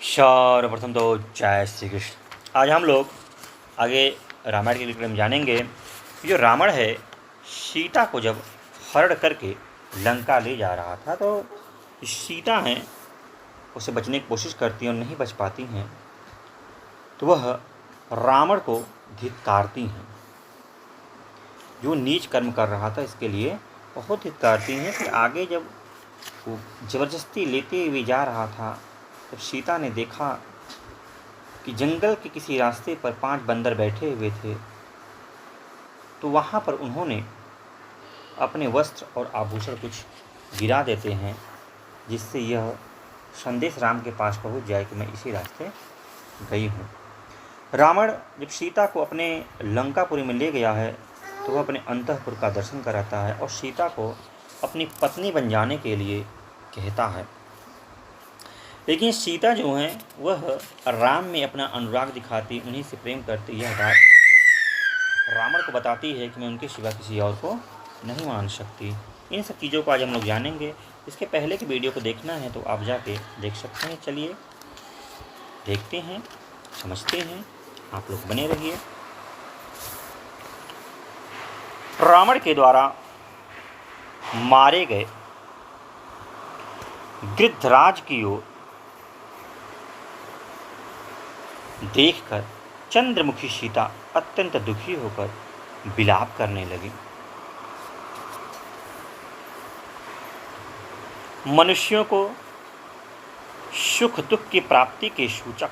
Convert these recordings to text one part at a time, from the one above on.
सर्वप्रथम तो जय श्री कृष्ण। आज हम लोग आगे रामायण के विषय में जानेंगे। जो रावण है, सीता को जब हरण करके लंका ले जा रहा था तो सीता हैं उसे बचने की कोशिश करती हैं और नहीं बच पाती हैं, तो वह रावण को धिक्कारती हैं। जो नीच कर्म कर रहा था इसके लिए बहुत धिक्कारती हैं कि आगे जब वो ज़बरदस्ती लेते हुए जा रहा था तब सीता ने देखा कि जंगल के किसी रास्ते पर 5 बंदर बैठे हुए थे, तो वहाँ पर उन्होंने अपने वस्त्र और आभूषण कुछ गिरा देते हैं, जिससे यह संदेश राम के पास पहुँच जाए कि मैं इसी रास्ते गई हूँ। रावण जब सीता को अपने लंकापुरी में ले गया है तो वह अपने अंतःपुर का दर्शन कराता है और सीता को अपनी पत्नी बन जाने के लिए कहता है। लेकिन सीता जो है वह राम में अपना अनुराग दिखाती, उन्हीं से प्रेम करती, यह बात रावण को बताती है कि मैं उनके सिवा किसी और को नहीं मान सकती। इन सब चीज़ों को आज हम लोग जानेंगे। इसके पहले की वीडियो को देखना है तो आप जाके देख सकते हैं। चलिए देखते हैं, समझते हैं, आप लोग बने रहिए। रावण के द्वारा मारे गए गृद्धराज की ओर देखकर चंद्रमुखी सीता अत्यंत दुखी होकर विलाप करने लगी। मनुष्यों को सुख दुख की प्राप्ति के सूचक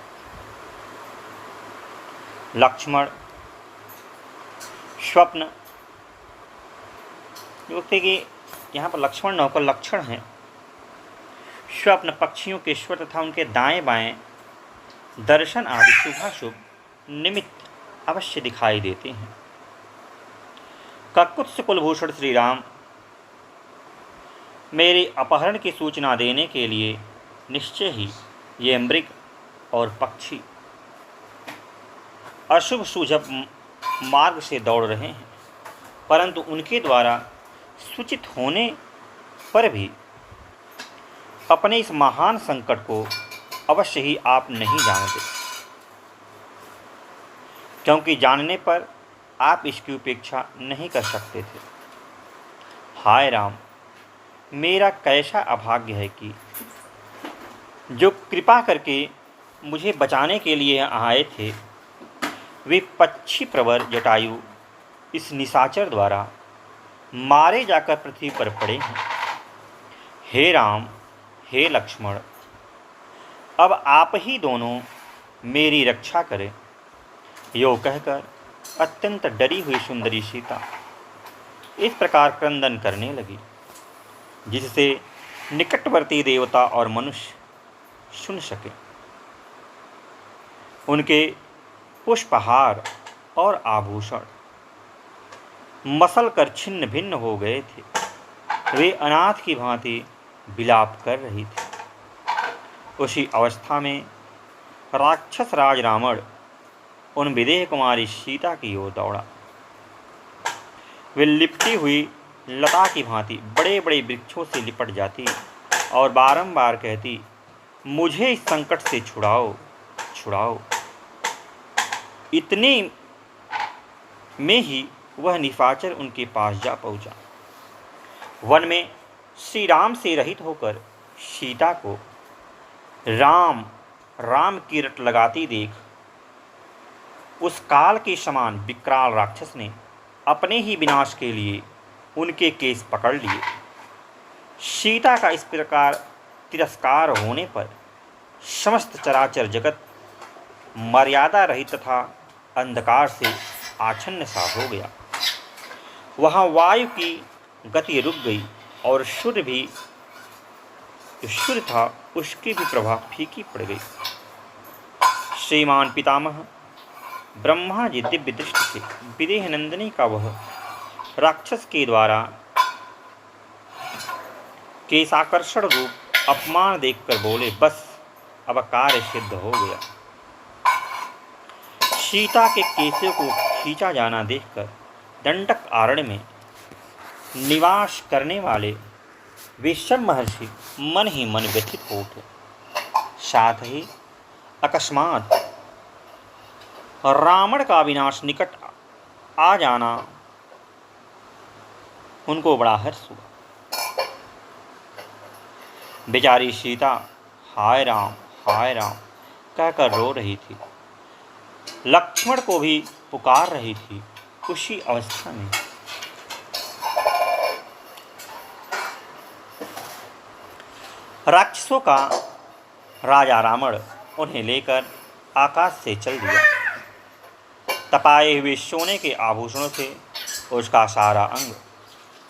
लक्ष्मण, स्वप्न, जो कि यहाँ पर लक्ष्मण न होकर लक्षण हैं, स्वप्न, पक्षियों के स्वर तथा उनके दाएं बाएं दर्शन आदि शुभाशुभ निमित्त अवश्य दिखाई देते हैं। ककुत्स कुलभूषण श्री राम मेरे अपहरण की सूचना देने के लिए निश्चय ही ये मृग और पक्षी अशुभ सूझब मार्ग से दौड़ रहे हैं, परंतु उनके द्वारा सूचित होने पर भी अपने इस महान संकट को अवश्य ही आप नहीं जानते, क्योंकि जानने पर आप इसकी उपेक्षा नहीं कर सकते थे। हाय राम, मेरा कैसा अभाग्य है कि जो कृपा करके मुझे बचाने के लिए आए थे वे पक्षी प्रवर जटायु इस निशाचर द्वारा मारे जाकर पृथ्वी पर पड़े हैं। हे राम, हे लक्ष्मण, अब आप ही दोनों मेरी रक्षा करें। यो कहकर अत्यंत डरी हुई सुंदरी सीता इस प्रकार क्रंदन करने लगी, जिससे निकटवर्ती देवता और मनुष्य सुन सके। उनके पुष्पहार और आभूषण मसल कर छिन्न भिन्न हो गए थे। वे अनाथ की भांति विलाप कर रही थी। उसी अवस्था में राक्षस राज रावण उन विदेह कुमारी सीता की ओर दौड़ा। वे लिपटी हुई लता की भांति बड़े बड़े वृक्षों से लिपट जाती और बारंबार कहती, मुझे इस संकट से छुड़ाओ, छुड़ाओ। इतने में ही वह निशाचर उनके पास जा पहुंचा। वन में श्री राम से रहित होकर सीता को राम राम की रट लगाती देख उस काल के समान विकराल राक्षस ने अपने ही विनाश के लिए उनके केस पकड़ लिए। सीता का इस प्रकार तिरस्कार होने पर समस्त चराचर जगत मर्यादा रहित तथा अंधकार से आच्छन्न सा हो गया। वहाँ वायु की गति रुक गई और सूर्य था उसकी भी प्रभा फीकी पड़ गई। श्रीमान पितामह ब्रह्मा जी दिव्य दृष्टि से विदेह नंदिनी का वह राक्षस के द्वारा केशाकर्षण रूप अपमान देखकर बोले, बस अब कार्य सिद्ध हो गया। सीता के केशों को खींचा जाना देखकर दंडक आरण्य में निवास करने वाले विश्व महर्षि मन ही मन व्यथित हो उठे। साथ ही अकस्मात रावण का विनाश निकट आ जाना उनको बड़ा हर्ष हुआ। बेचारी सीता हाय राम कहकर रो रही थी। लक्ष्मण को भी पुकार रही थी। उसी अवस्था में राक्षसों का राजा रावण उन्हें लेकर आकाश से चल दिया। तपाए हुए सोने के आभूषणों से उसका सारा अंग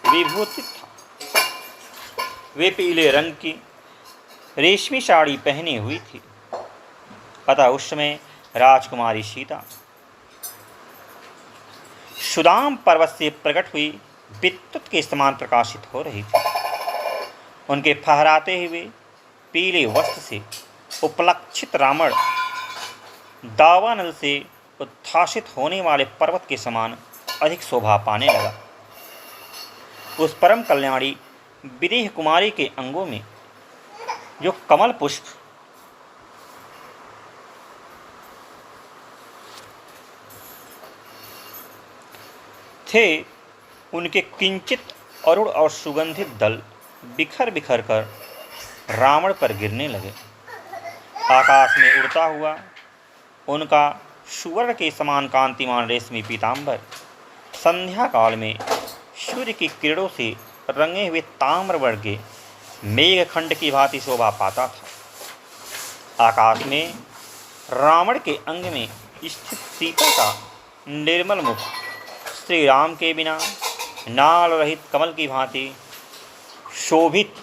विभूषित था। वे पीले रंग की रेशमी साड़ी पहनी हुई थी। अतः उस समय राजकुमारी सीता सुदाम पर्वत से प्रकट हुई विद्युत के समान प्रकाशित हो रही थी। उनके फहराते हुए पीले वस्त्र से उपलक्षित रावण दावानल से उद्भासित होने वाले पर्वत के समान अधिक शोभा पाने लगा। उस परम कल्याणी विदेह कुमारी के अंगों में जो कमल पुष्प थे, उनके किंचित अरुण और सुगंधित दल बिखर बिखर कर रावण पर गिरने लगे। आकाश में उड़ता हुआ उनका सुवर्ण के समान कांतिमान रेशमी पीतांबर संध्या काल में सूर्य की किरणों से रंगे हुए ताम्रवर्ण के मेघखंड की भांति शोभा पाता था। आकाश में रावण के अंग में स्थित सीता का निर्मल मुख श्री राम के बिना नाल रहित कमल की भांति शोभित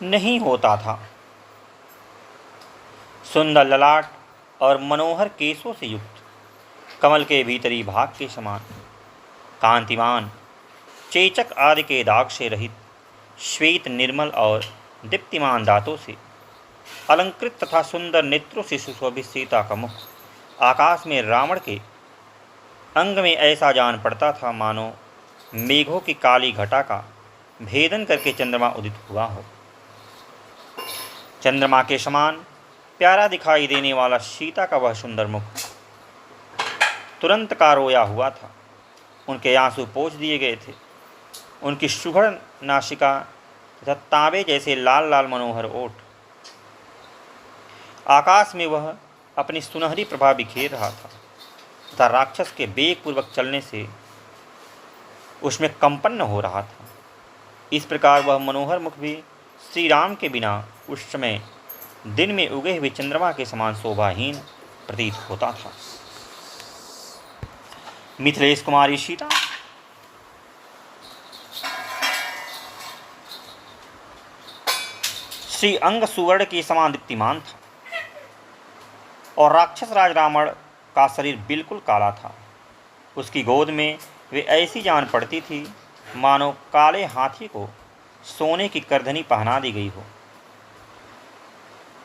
नहीं होता था। सुंदर ललाट और मनोहर केशों से युक्त कमल के भीतरी भाग के समान कांतिमान चेचक आदि के दाग से रहित श्वेत निर्मल और दीप्तिमान दांतों से अलंकृत तथा सुंदर नेत्रों से सुशोभित सीता का मुख आकाश में रावण के अंग में ऐसा जान पड़ता था मानो मेघों की काली घटा का भेदन करके चंद्रमा उदित हुआ हो। चंद्रमा के समान प्यारा दिखाई देने वाला सीता का वह सुंदर मुख तुरंत का रोया हुआ था। उनके आंसू पोंछ दिए गए थे। उनकी सुघड़ नासिका तथा तांबे जैसे लाल लाल मनोहर ओठ, आकाश में वह अपनी सुनहरी प्रभा बिखेर रहा था तथा राक्षस के वेगपूर्वक चलने से उसमें कंपन न हो रहा था। इस प्रकार वह मनोहर मुख भी श्री राम के बिना उस समय दिन में उगे हुए चंद्रमा के समान शोभाहीन प्रतीत होता था। मिथिलेश कुमारी सीता श्री अंग सुवर्ण के समान दीप्तिमान था और राक्षस राज रावण का शरीर बिल्कुल काला था। उसकी गोद में वे ऐसी जान पड़ती थी मानो काले हाथी को सोने की करधनी पहना दी गई हो।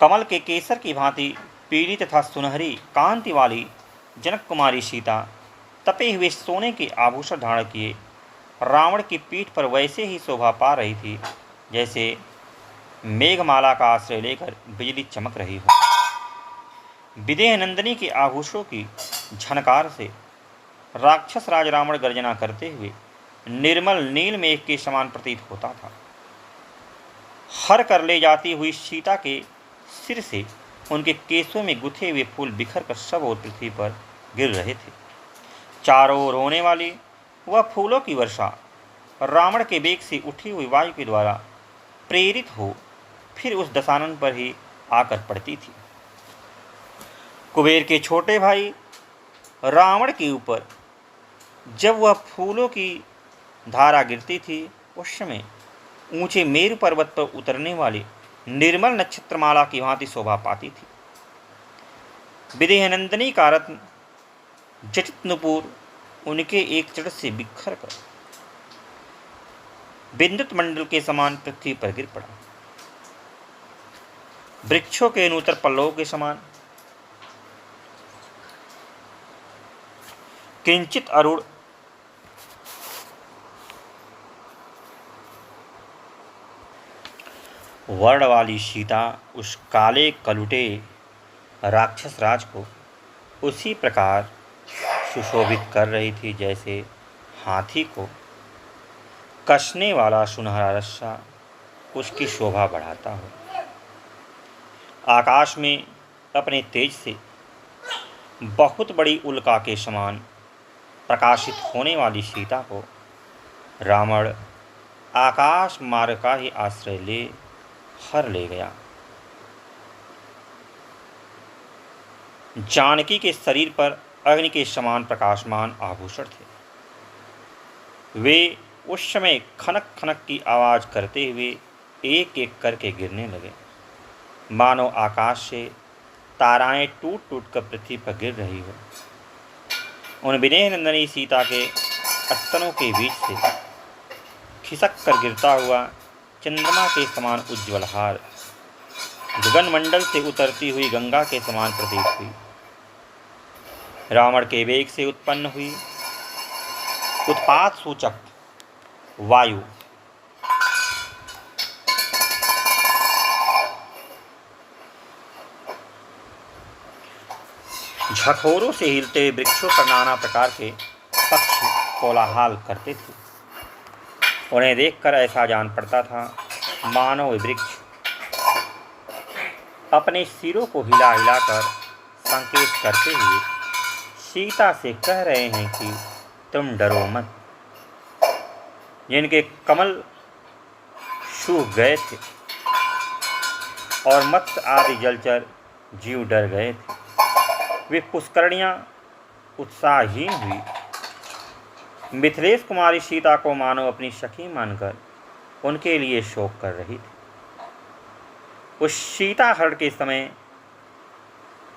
कमल के केसर की भांति पीली तथा सुनहरी कांति वाली जनक कुमारी सीता तपे हुए सोने के आभूषण धारण किए रावण की पीठ पर वैसे ही शोभा पा रही थी जैसे मेघमाला का आश्रय लेकर बिजली चमक रही हो। विदेह नंदिनी के आभूषणों की झनकार से राक्षस राज रावण गर्जना करते हुए निर्मल नील मेघ के समान प्रतीत होता था। हर कर ले जाती हुई सीता के सिर से उनके केसों में गुथे हुए फूल बिखर कर सब और पृथ्वी पर गिर रहे थे। चारों ओर होने वाली वह फूलों की वर्षा रावण के वेग से उठी हुई वायु के द्वारा प्रेरित हो फिर उस दशानन पर ही आकर पड़ती थी। कुबेर के छोटे भाई रावण के ऊपर जब वह फूलों की धारा गिरती थी उस समय ऊंचे मेरु पर्वत पर उतरने वाली निर्मल नक्षत्रमाला की भांति शोभा पाती थी। विदेहनंदिनी का रत्न जटित नुपुर उनके एक चढ़ से बिखर कर बिंदुत मंडल के समान पृथ्वी पर गिर पड़ा। वृक्षों के नूतन पल्लवों के समान किंचित अरुण वर्ण वाली सीता उस काले कलुटे राक्षस राज को उसी प्रकार सुशोभित कर रही थी जैसे हाथी को कसने वाला सुनहरा रस्सा उसकी शोभा बढ़ाता हो। आकाश में अपने तेज से बहुत बड़ी उल्का के समान प्रकाशित होने वाली सीता को रावण आकाश मार्ग का ही आश्रय ले गया। जानकी के शरीर पर अग्नि के समान प्रकाशमान आभूषण थे। वे उस समय खनक खनक की आवाज़ करते हुए एक एक करके गिरने लगे, मानो आकाश से ताराएं टूट टूट कर पृथ्वी पर गिर रही हो। उन विदेह नंदनी सीता के अस्तनों के बीच से खिसक कर गिरता हुआ चंद्रमा के समान उज्ज्वल हार गगनमंडल से उतरती हुई गंगा के समान प्रतीत हुई। रावण के वेग से उत्पन्न हुई उत्पात सूचक वायु झकोरों से हिलते वृक्षों पर नाना प्रकार के पक्षी कोलाहल करते थे। उन्हें देखकर ऐसा जान पड़ता था मानो वृक्ष अपने सिरों को हिला हिलाकर संकेत करते हुए सीता से कह रहे हैं कि तुम डरो मत। जिनके कमल सूख गए थे और मत्स्य आदि जलचर जीव डर गए थे, वे पुष्करणियाँ उत्साहहीन हुई। मिथिलेश कुमारी सीता को मानो अपनी सखी मानकर उनके लिए शोक कर रही थी। उस सीता हरण के समय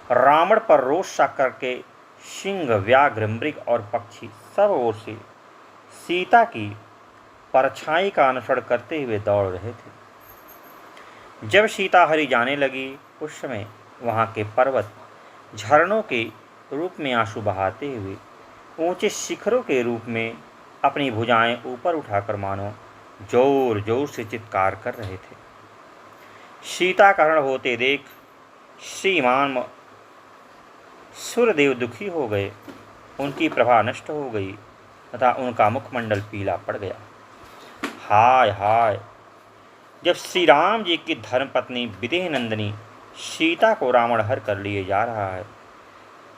रावण पर रोष सा करके सिंह, व्याघ्र, मृग और पक्षी सब ओर से सीता की परछाई का अनुसरण करते हुए दौड़ रहे थे। जब सीता हरी जाने लगी उस समय वहाँ के पर्वत झरनों के रूप में आंसू बहाते हुए ऊंचे शिखरों के रूप में अपनी भुजाएं ऊपर उठाकर मानो जोर जोर से चित्कार कर रहे थे। सीता का हरण होते देख श्रीमान सूर्यदेव दुखी हो गए, उनकी प्रभा नष्ट हो गई तथा उनका मुखमंडल पीला पड़ गया। हाय हाय! जब श्री राम जी की धर्मपत्नी विदेह नंदिनी सीता को रावण हर कर लिए जा रहा है,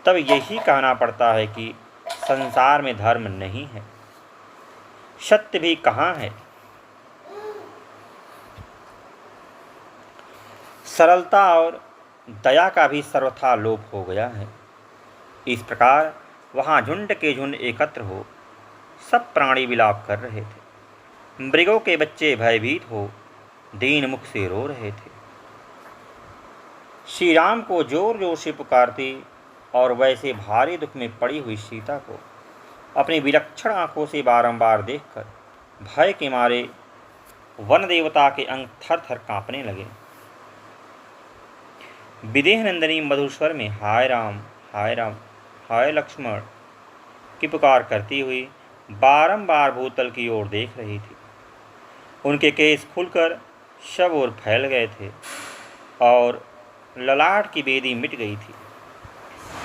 तब यही कहना पड़ता है कि संसार में धर्म नहीं है, सत्य भी कहाँ है। सरलता और दया का भी सर्वथा लोप हो गया है। इस प्रकार वहाँ झुंड के झुंड एकत्र हो सब प्राणी विलाप कर रहे थे। मृगों के बच्चे भयभीत हो दीन मुख से रो रहे थे। श्री राम को जोर जोर से पुकारती और वैसे भारी दुख में पड़ी हुई सीता को अपनी विलक्षण आंखों से बारंबार देखकर भय के मारे वन देवता के अंग थर थर कांपने लगे। विदेह नंदिनी मधुर स्वर में हाय राम हाय लक्ष्मण की पुकार करती हुई बारंबार भूतल की ओर देख रही थी। उनके केस खुलकर सब ओर फैल गए थे और ललाट की बेदी मिट गई थी।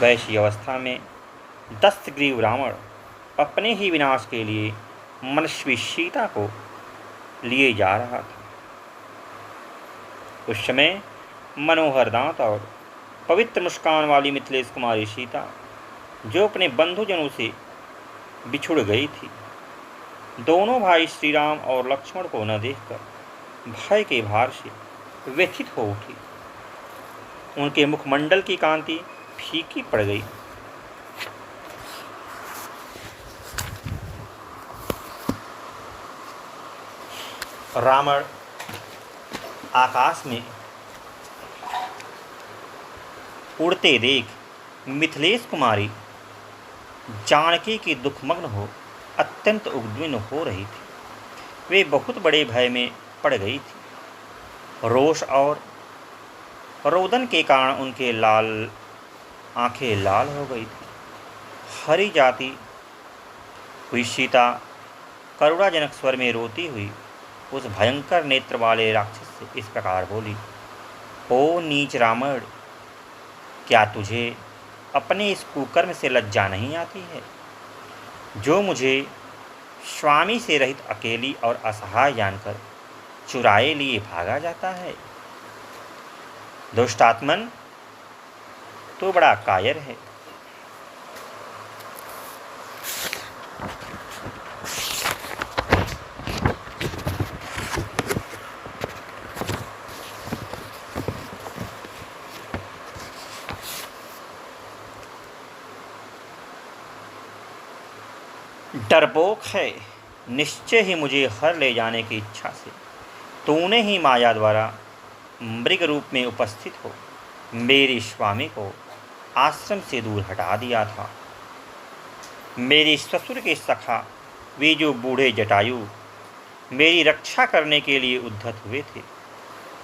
वैसी अवस्था में दस्तग्रीव रावण अपने ही विनाश के लिए मनस्वी सीता को लिए जा रहा था। उस समय मनोहर दांत और पवित्र मुस्कान वाली मिथिलेश कुमारी सीता, जो अपने बंधुजनों से बिछुड़ गई थी, दोनों भाई श्री राम और लक्ष्मण को न देखकर भय के भार से व्यथित हो उठी। उनके मुखमंडल की कांति फीकी पड़ गई। रावण आकाश में उड़ते देख मिथिलेश कुमारी जानकी की दुखमग्न हो अत्यंत उद्विग्न हो रही थी। वे बहुत बड़े भय में पड़ गई थी। रोष और रोदन के कारण उनके आंखें लाल हो गई थी। हरी जाती हुई सीता करुणाजनक स्वर में रोती हुई उस भयंकर नेत्र वाले राक्षस से इस प्रकार बोली, ओ नीच रावण, क्या तुझे अपने इस कुकर्म से लज्जा नहीं आती है, जो मुझे स्वामी से रहित अकेली और असहाय जानकर चुराए लिए भागा जाता है। दुष्टात्मन, तो बड़ा कायर है। डरपोक है, निश्चय ही मुझे हर ले जाने की इच्छा से तूने ही माया द्वारा मृग रूप में उपस्थित हो मेरे स्वामी को आश्रम से दूर हटा दिया था। मेरे ससुर के सखा वे जो बूढ़े जटायु मेरी रक्षा करने के लिए उद्धत हुए थे,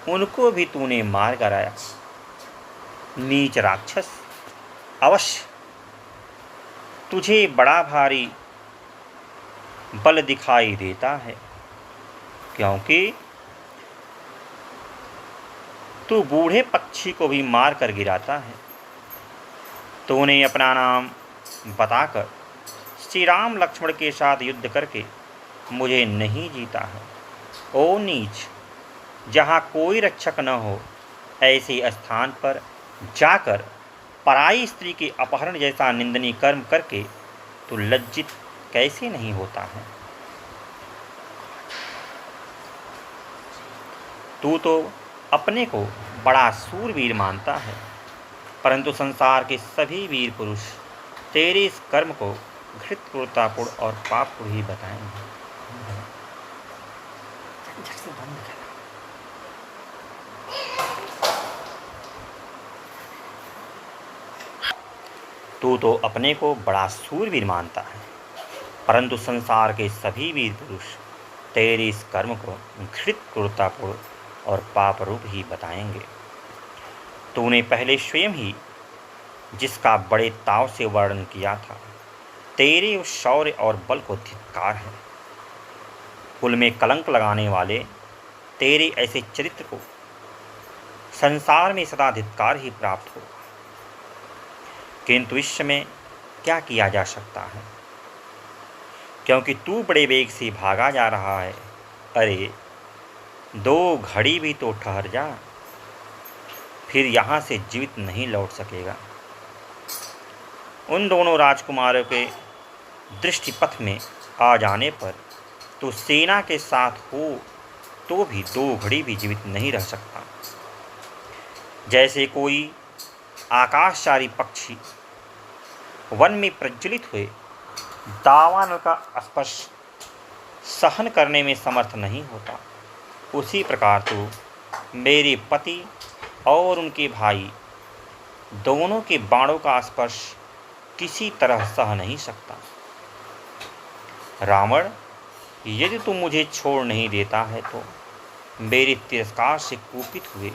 उनको भी तूने मार गिराया। नीच राक्षस, अवश्य तुझे बड़ा भारी बल दिखाई देता है, क्योंकि तू बूढ़े पक्षी को भी मार कर गिराता है। तूने अपना नाम बताकर श्री राम लक्ष्मण के साथ युद्ध करके मुझे नहीं जीता है। ओ नीच, जहाँ कोई रक्षक न हो ऐसे स्थान पर जाकर पराई स्त्री के अपहरण जैसा निंदनीय कर्म करके तू लज्जित कैसे नहीं होता है। तू तो अपने को बड़ा सूरवीर मानता है, परंतु संसार के सभी वीर पुरुष तेरे इस कर्म को घृत क्रूरतापूर्ण और पापपूर्ण ही बताएंगे। तू तो अपने को बड़ा सूरवीर मानता है, परंतु संसार के सभी वीर पुरुष तेरे इस कर्म को घृत क्रूरतापूर्ण और पाप रूप ही बताएंगे। तूने पहले स्वयं ही जिसका बड़े ताव से वर्णन किया था, तेरे उस शौर्य और बल को धिक्कार है। कुल में कलंक लगाने वाले तेरे ऐसे चरित्र को संसार में सदा धिक्कार ही प्राप्त होगा। किंतु इस समय क्या किया जा सकता है, क्योंकि तू बड़े वेग से भागा जा रहा है। अरे, 2 घड़ी भी तो ठहर जा, फिर यहाँ से जीवित नहीं लौट सकेगा। उन दोनों राजकुमारों के दृष्टिपथ में आ जाने पर तो सेना के साथ हो तो भी 2 घड़ी भी जीवित नहीं रह सकता। जैसे कोई आकाशचारी पक्षी वन में प्रज्वलित हुए दावानल का स्पर्श सहन करने में समर्थ नहीं होता, उसी प्रकार तो मेरे पति और उनके भाई दोनों के बाणों का स्पर्श किसी तरह सह नहीं सकता। रावण, यदि तू मुझे छोड़ नहीं देता है तो मेरे तिरस्कार से कुपित हुए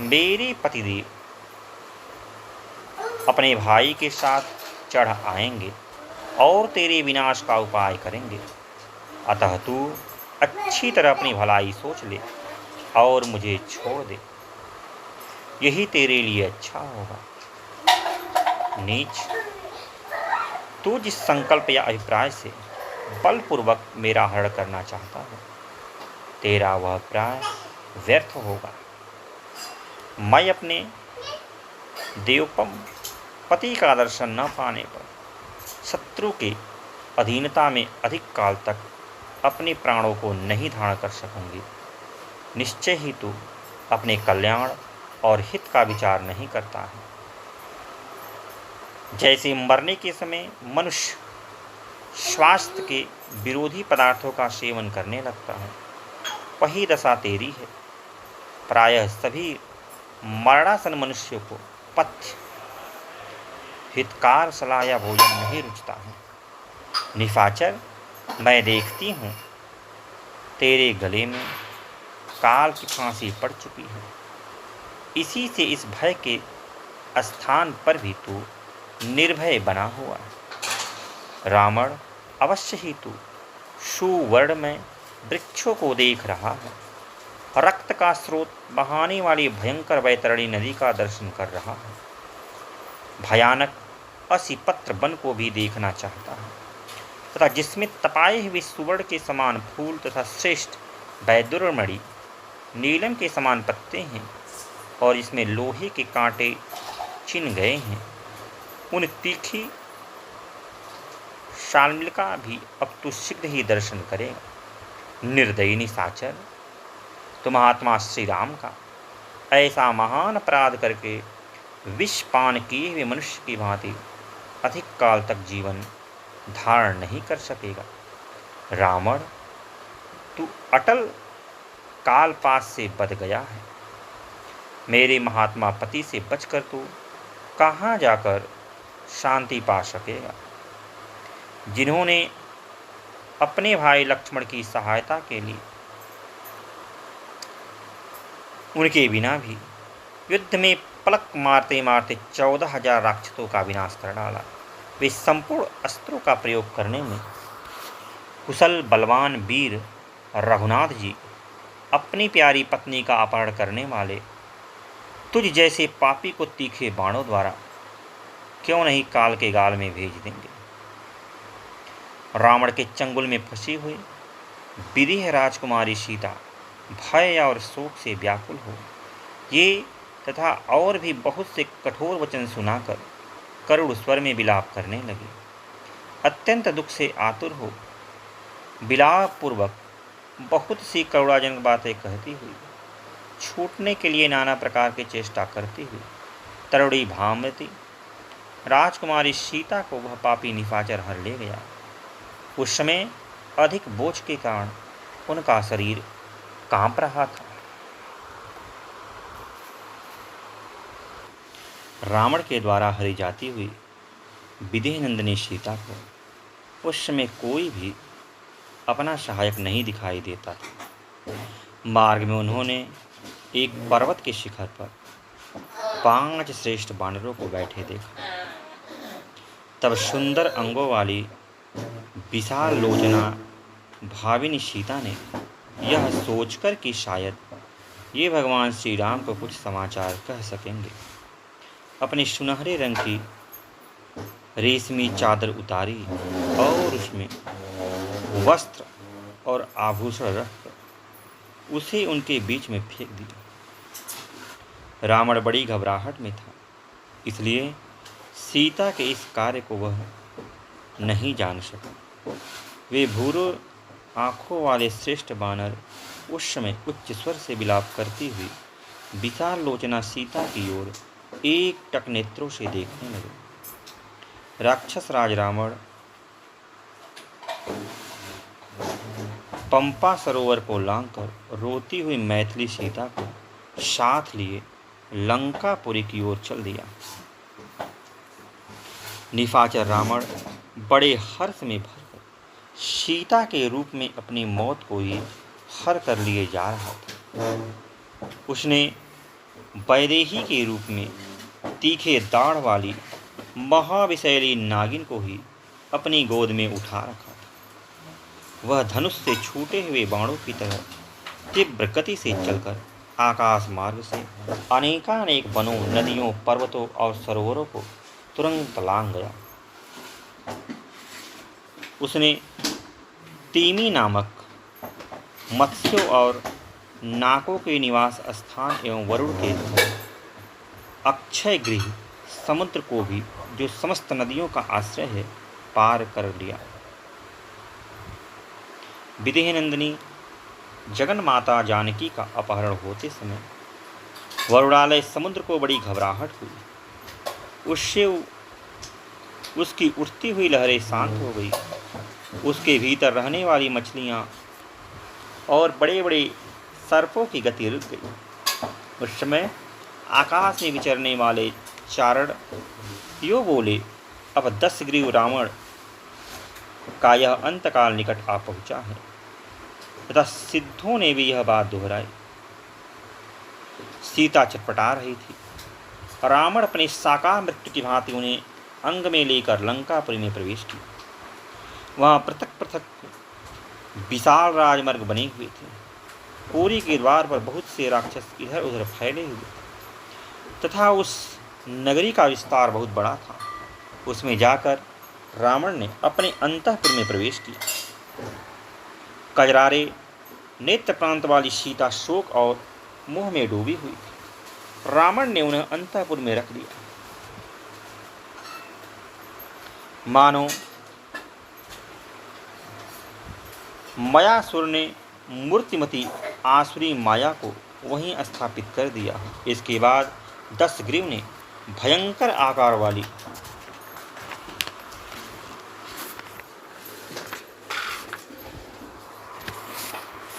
मेरे पतिदेव अपने भाई के साथ चढ़ आएंगे और तेरे विनाश का उपाय करेंगे। अतः तू अच्छी तरह अपनी भलाई सोच ले और मुझे छोड़ दे, यही तेरे लिए अच्छा होगा। नीच, तू जिस संकल्प या अभिप्राय से बलपूर्वक मेरा हरण करना चाहता है, तेरा वह अभिप्राय व्यर्थ होगा। मैं अपने देवोपम पति का दर्शन न पाने पर शत्रु के अधीनता में अधिक काल तक अपने प्राणों को नहीं धारण कर सकूंगी। निश्चय ही तू अपने कल्याण और हित का विचार नहीं करता है। जैसे मरने के समय मनुष्य स्वास्थ्य के विरोधी पदार्थों का सेवन करने लगता है, वही दशा तेरी है। प्रायः सभी मरणासन मनुष्यों को पथ्य, हितकार सलाह या भोजन नहीं रुचता है। निशाचर, मैं देखती हूँ तेरे गले में काल की फांसी पड़ चुकी है। इसी से इस भय के स्थान पर भी तू निर्भय बना हुआ है। रावण, अवश्य ही तू सुवर्ण में वृक्षों को देख रहा है, रक्त का स्रोत बहाने वाली भयंकर वैतरणी नदी का दर्शन कर रहा है, भयानक असिपत्र वन को भी देखना चाहता है तथा जिसमें तपाए हुए सुवर्ण के समान फूल तथा श्रेष्ठ वैदुर्मणि नीलम के समान पत्ते हैं और इसमें लोहे के कांटे चिन गए हैं, उन तीखी शाल्मली का भी अब तो शीघ्र ही दर्शन करेगा। निर्दयी निशाचर, तो महात्मा श्री राम का ऐसा महान अपराध करके विष पान किए हुए मनुष्य की भांति अधिक काल तक जीवन धारण नहीं कर सकेगा। रावण, तू अटल कालपास से बच गया है। मेरे महात्मा पति से बचकर तू कहाँ जाकर शांति पा सकेगा। जिन्होंने अपने भाई लक्ष्मण की सहायता के लिए उनके बिना भी युद्ध में पलक मारते मारते 14,000 राक्षसों का विनाश कर डाला। वे संपूर्ण अस्त्रों का प्रयोग करने में कुशल बलवान वीर रघुनाथ जी, अपनी प्यारी पत्नी का अपहरण करने वाले तुझ जैसे पापी को तीखे बाणों द्वारा क्यों नहीं काल के गाल में भेज देंगे। रावण के चंगुल में फंसी हुई विदेह राजकुमारी सीता भय और शोक से व्याकुल हो ये तथा और भी बहुत से कठोर वचन सुनाकर करुण स्वर में विलाप करने लगी। अत्यंत दुख से आतुर हो विलाप पूर्वक बहुत सी करुणाजनक बातें कहती हुई, छूटने के लिए नाना प्रकार की चेष्टा करती हुई तरुणी भामती राजकुमारी सीता को वह पापी निशाचर हर ले गया। उस समय अधिक बोझ के कारण उनका शरीर कांप रहा था। रावण के द्वारा हरी जाती हुई विदेह नंदिनी सीता को उस समय कोई भी अपना सहायक नहीं दिखाई देता था। मार्ग में उन्होंने एक पर्वत के शिखर पर 5 श्रेष्ठ वानरों को बैठे देखा। तब सुंदर अंगों वाली विशाल लोचना भाविनी सीता ने यह सोचकर कि शायद ये भगवान श्री राम को कुछ समाचार कह सकेंगे, अपने सुनहरे रंग की रेशमी चादर उतारी और उसमें वस्त्र और आभूषण रखकर उसे उनके बीच में फेंक दिया। रावण बड़ी घबराहट में था, इसलिए सीता के इस कार्य को वह नहीं जान सका। वे भूरो आँखों वाले श्रेष्ठ वानर उस समय उच्च स्वर से विलाप करती हुई विशाल लोचना सीता की ओर एक टक नेत्रों से देखने लगे। राक्षस राज रावण पंपा सरोवर को लांघकर रोती हुई मैथिली सीता को साथ लिए लंकापुरी की ओर चल दिया। निशाचर रावण बड़े हर्ष में भरकर सीता के रूप में अपनी मौत को ही हर कर लिए जा रहा था। उसने वैदेही के रूप में तीखे दाढ़ वाली महाविशैली नागिन को ही अपनी गोद में उठा रखा था। वह धनुष से छूटे हुए बाणों की तरह तीव्र गति से चलकर आकाश मार्ग से अनेकानेक वनों, नदियों, पर्वतों और सरोवरों को तुरंत लांघ गया। उसने तीमी नामक मत्स्यों और नाकों के निवास स्थान एवं वरुण के अक्षय गृह समुद्र को भी, जो समस्त नदियों का आश्रय है, पार कर लिया। विदेह नंदिनी जगन माता जानकी का अपहरण होते समय वरुणालय समुद्र को बड़ी घबराहट हुई। उससे उसकी उठती हुई लहरें शांत हो गई। उसके भीतर रहने वाली मछलियाँ और बड़े बड़े सर्पों की गति रुक गई। उस समय आकाश में विचरने वाले चारण यो बोले, अब 10 ग्रीव रावण का यह अंतकाल निकट आ पहुँचा है। तथा सिद्धों ने भी यह बात दोहराई। सीता छटपटा रही थी। रावण अपने साकार मृत्यु की भांति उन्हें अंग में लेकर लंकापुरी में प्रवेश किया। वहाँ पृथक पृथक विशाल राजमार्ग बने हुए थे। पुरी के द्वार पर बहुत से राक्षस इधर उधर फैले हुए तथा उस नगरी का विस्तार बहुत बड़ा था। उसमें जाकर रावण ने अपने अंतःपुर में प्रवेश किया। कजरारे नेत्र प्रांत वाली सीता शोक और मोह में डूबी हुई थी। रावण ने उन्हें अंतःपुर में रख दिया। मानो मायासुर ने मूर्तिमती आसुरी माया को वहीं स्थापित कर दिया। इसके बाद 10 ग्रीव ने भयंकर आकार वाली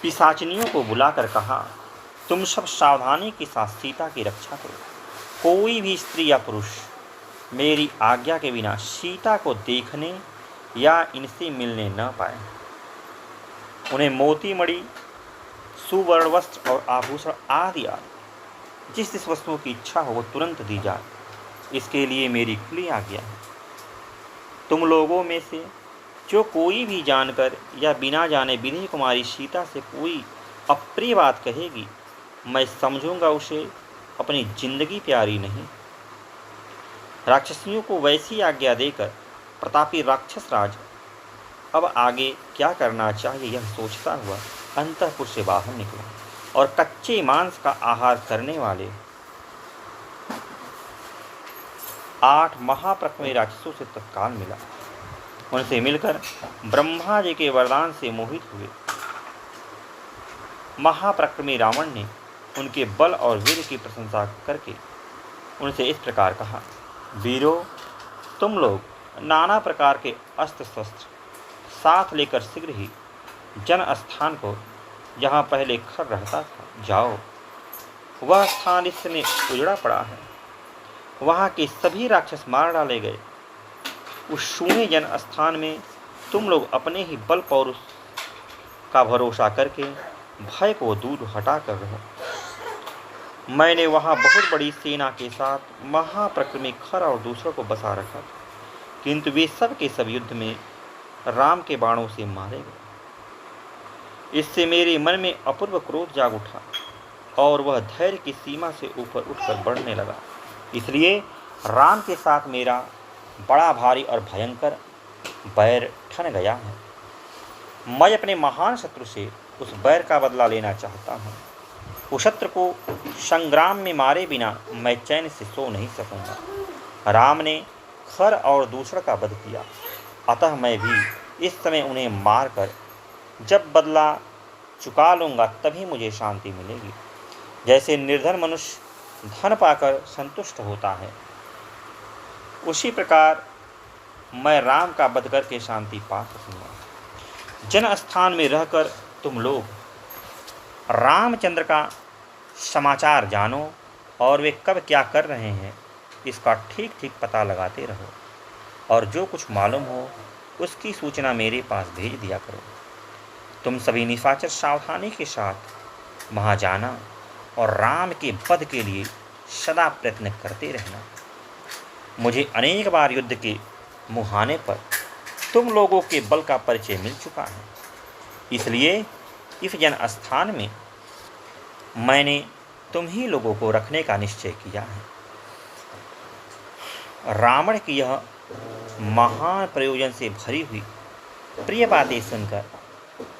पिशाचिनियों को बुलाकर कहा, तुम सब सावधानी के साथ सीता की रक्षा करो। कोई भी स्त्री या पुरुष मेरी आज्ञा के बिना सीता को देखने या इनसे मिलने न पाए। उन्हें मोती मणि, सुवर्ण वस्त्र और आभूषण आदि जिस जिस वस्तुओं की इच्छा हो वो तुरंत दी जाए। इसके लिए मेरी खुली आज्ञा है। तुम लोगों में से जो कोई भी जानकर या बिना जाने विदेह कुमारी सीता से कोई अप्रिय बात कहेगी, मैं समझूंगा उसे अपनी जिंदगी प्यारी नहीं। राक्षसियों को वैसी आज्ञा देकर प्रतापी राक्षस राज अब आगे क्या करना चाहिए यह सोचता हुआ अंतःपुर से बाहर निकला और कच्चे मांस का आहार करने वाले 8 महाप्रक्रमी राक्षसों से तत्काल मिला। उनसे मिलकर ब्रह्मा जी के वरदान से मोहित हुए महाप्रक्रमी रावण ने उनके बल और वीर की प्रशंसा करके उनसे इस प्रकार कहा, वीरों, तुम लोग नाना प्रकार के अस्त्र शस्त्र साथ लेकर शीघ्र ही जन स्थान को, जहाँ पहले खर रहता था, जाओ। वह स्थान इस समय उजड़ा पड़ा है। वहाँ के सभी राक्षस मार डाले गए। उस शून्य जन स्थान में तुम लोग अपने ही बल पौरुष का भरोसा करके भय को दूर हटा कर रहो। मैंने वहाँ बहुत बड़ी सेना के साथ महाप्रक्रमी खर और दूसरों को बसा रखा था, किंतु वे सब के सब युद्ध में राम के बाणों से मारे गए। इससे मेरे मन में अपूर्व क्रोध जाग उठा और वह धैर्य की सीमा से ऊपर उठकर बढ़ने लगा। इसलिए राम के साथ मेरा बड़ा भारी और भयंकर बैर ठन गया है। मैं अपने महान शत्रु से उस बैर का बदला लेना चाहता हूँ। उस शत्रु को संग्राम में मारे बिना मैं चैन से सो नहीं सकूँगा। राम ने खर और दूसरा का वध किया, अतः मैं भी इस समय उन्हें मारकर जब बदला चुका लूँगा तभी मुझे शांति मिलेगी। जैसे निर्धन मनुष्य धन पाकर संतुष्ट होता है, उसी प्रकार मैं राम का वध करके शांति पा सकूँगा। जन स्थान में रहकर तुम लोग रामचंद्र का समाचार जानो और वे कब क्या कर रहे हैं इसका ठीक ठीक पता लगाते रहो, और जो कुछ मालूम हो उसकी सूचना मेरे पास भेज दिया करो। तुम सभी निशाचर सावधानी के साथ वहाँ जाना और राम के वध के लिए सदा प्रयत्न करते रहना। मुझे अनेक बार युद्ध के मुहाने पर तुम लोगों के बल का परिचय मिल चुका है, इसलिए इस जन स्थान में मैंने तुम ही लोगों को रखने का निश्चय किया है। रावण की यह महान प्रयोजन से भरी हुई प्रिय बातें सुनकर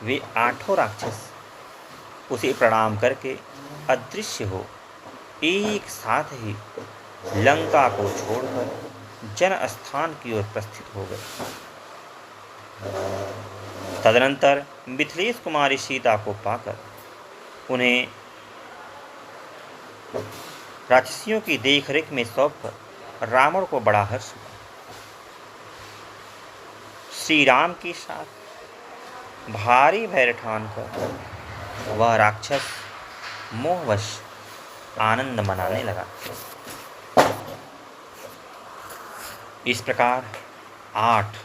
वे 8 राक्षस उसे प्रणाम करके अदृश्य हो एक साथ ही लंका को छोड़कर जन स्थान की ओर प्रस्थित हो गए। तदनंतर मिथिलेश कुमारी सीता को पाकर उन्हें राक्षसियों की देखरेख में सौंपकर रावण को बड़ा हर्ष हुआ। श्री राम के साथ भारी भैर ठानकर वह राक्षस मोहवश आनंद मनाने लगा। इस प्रकार 8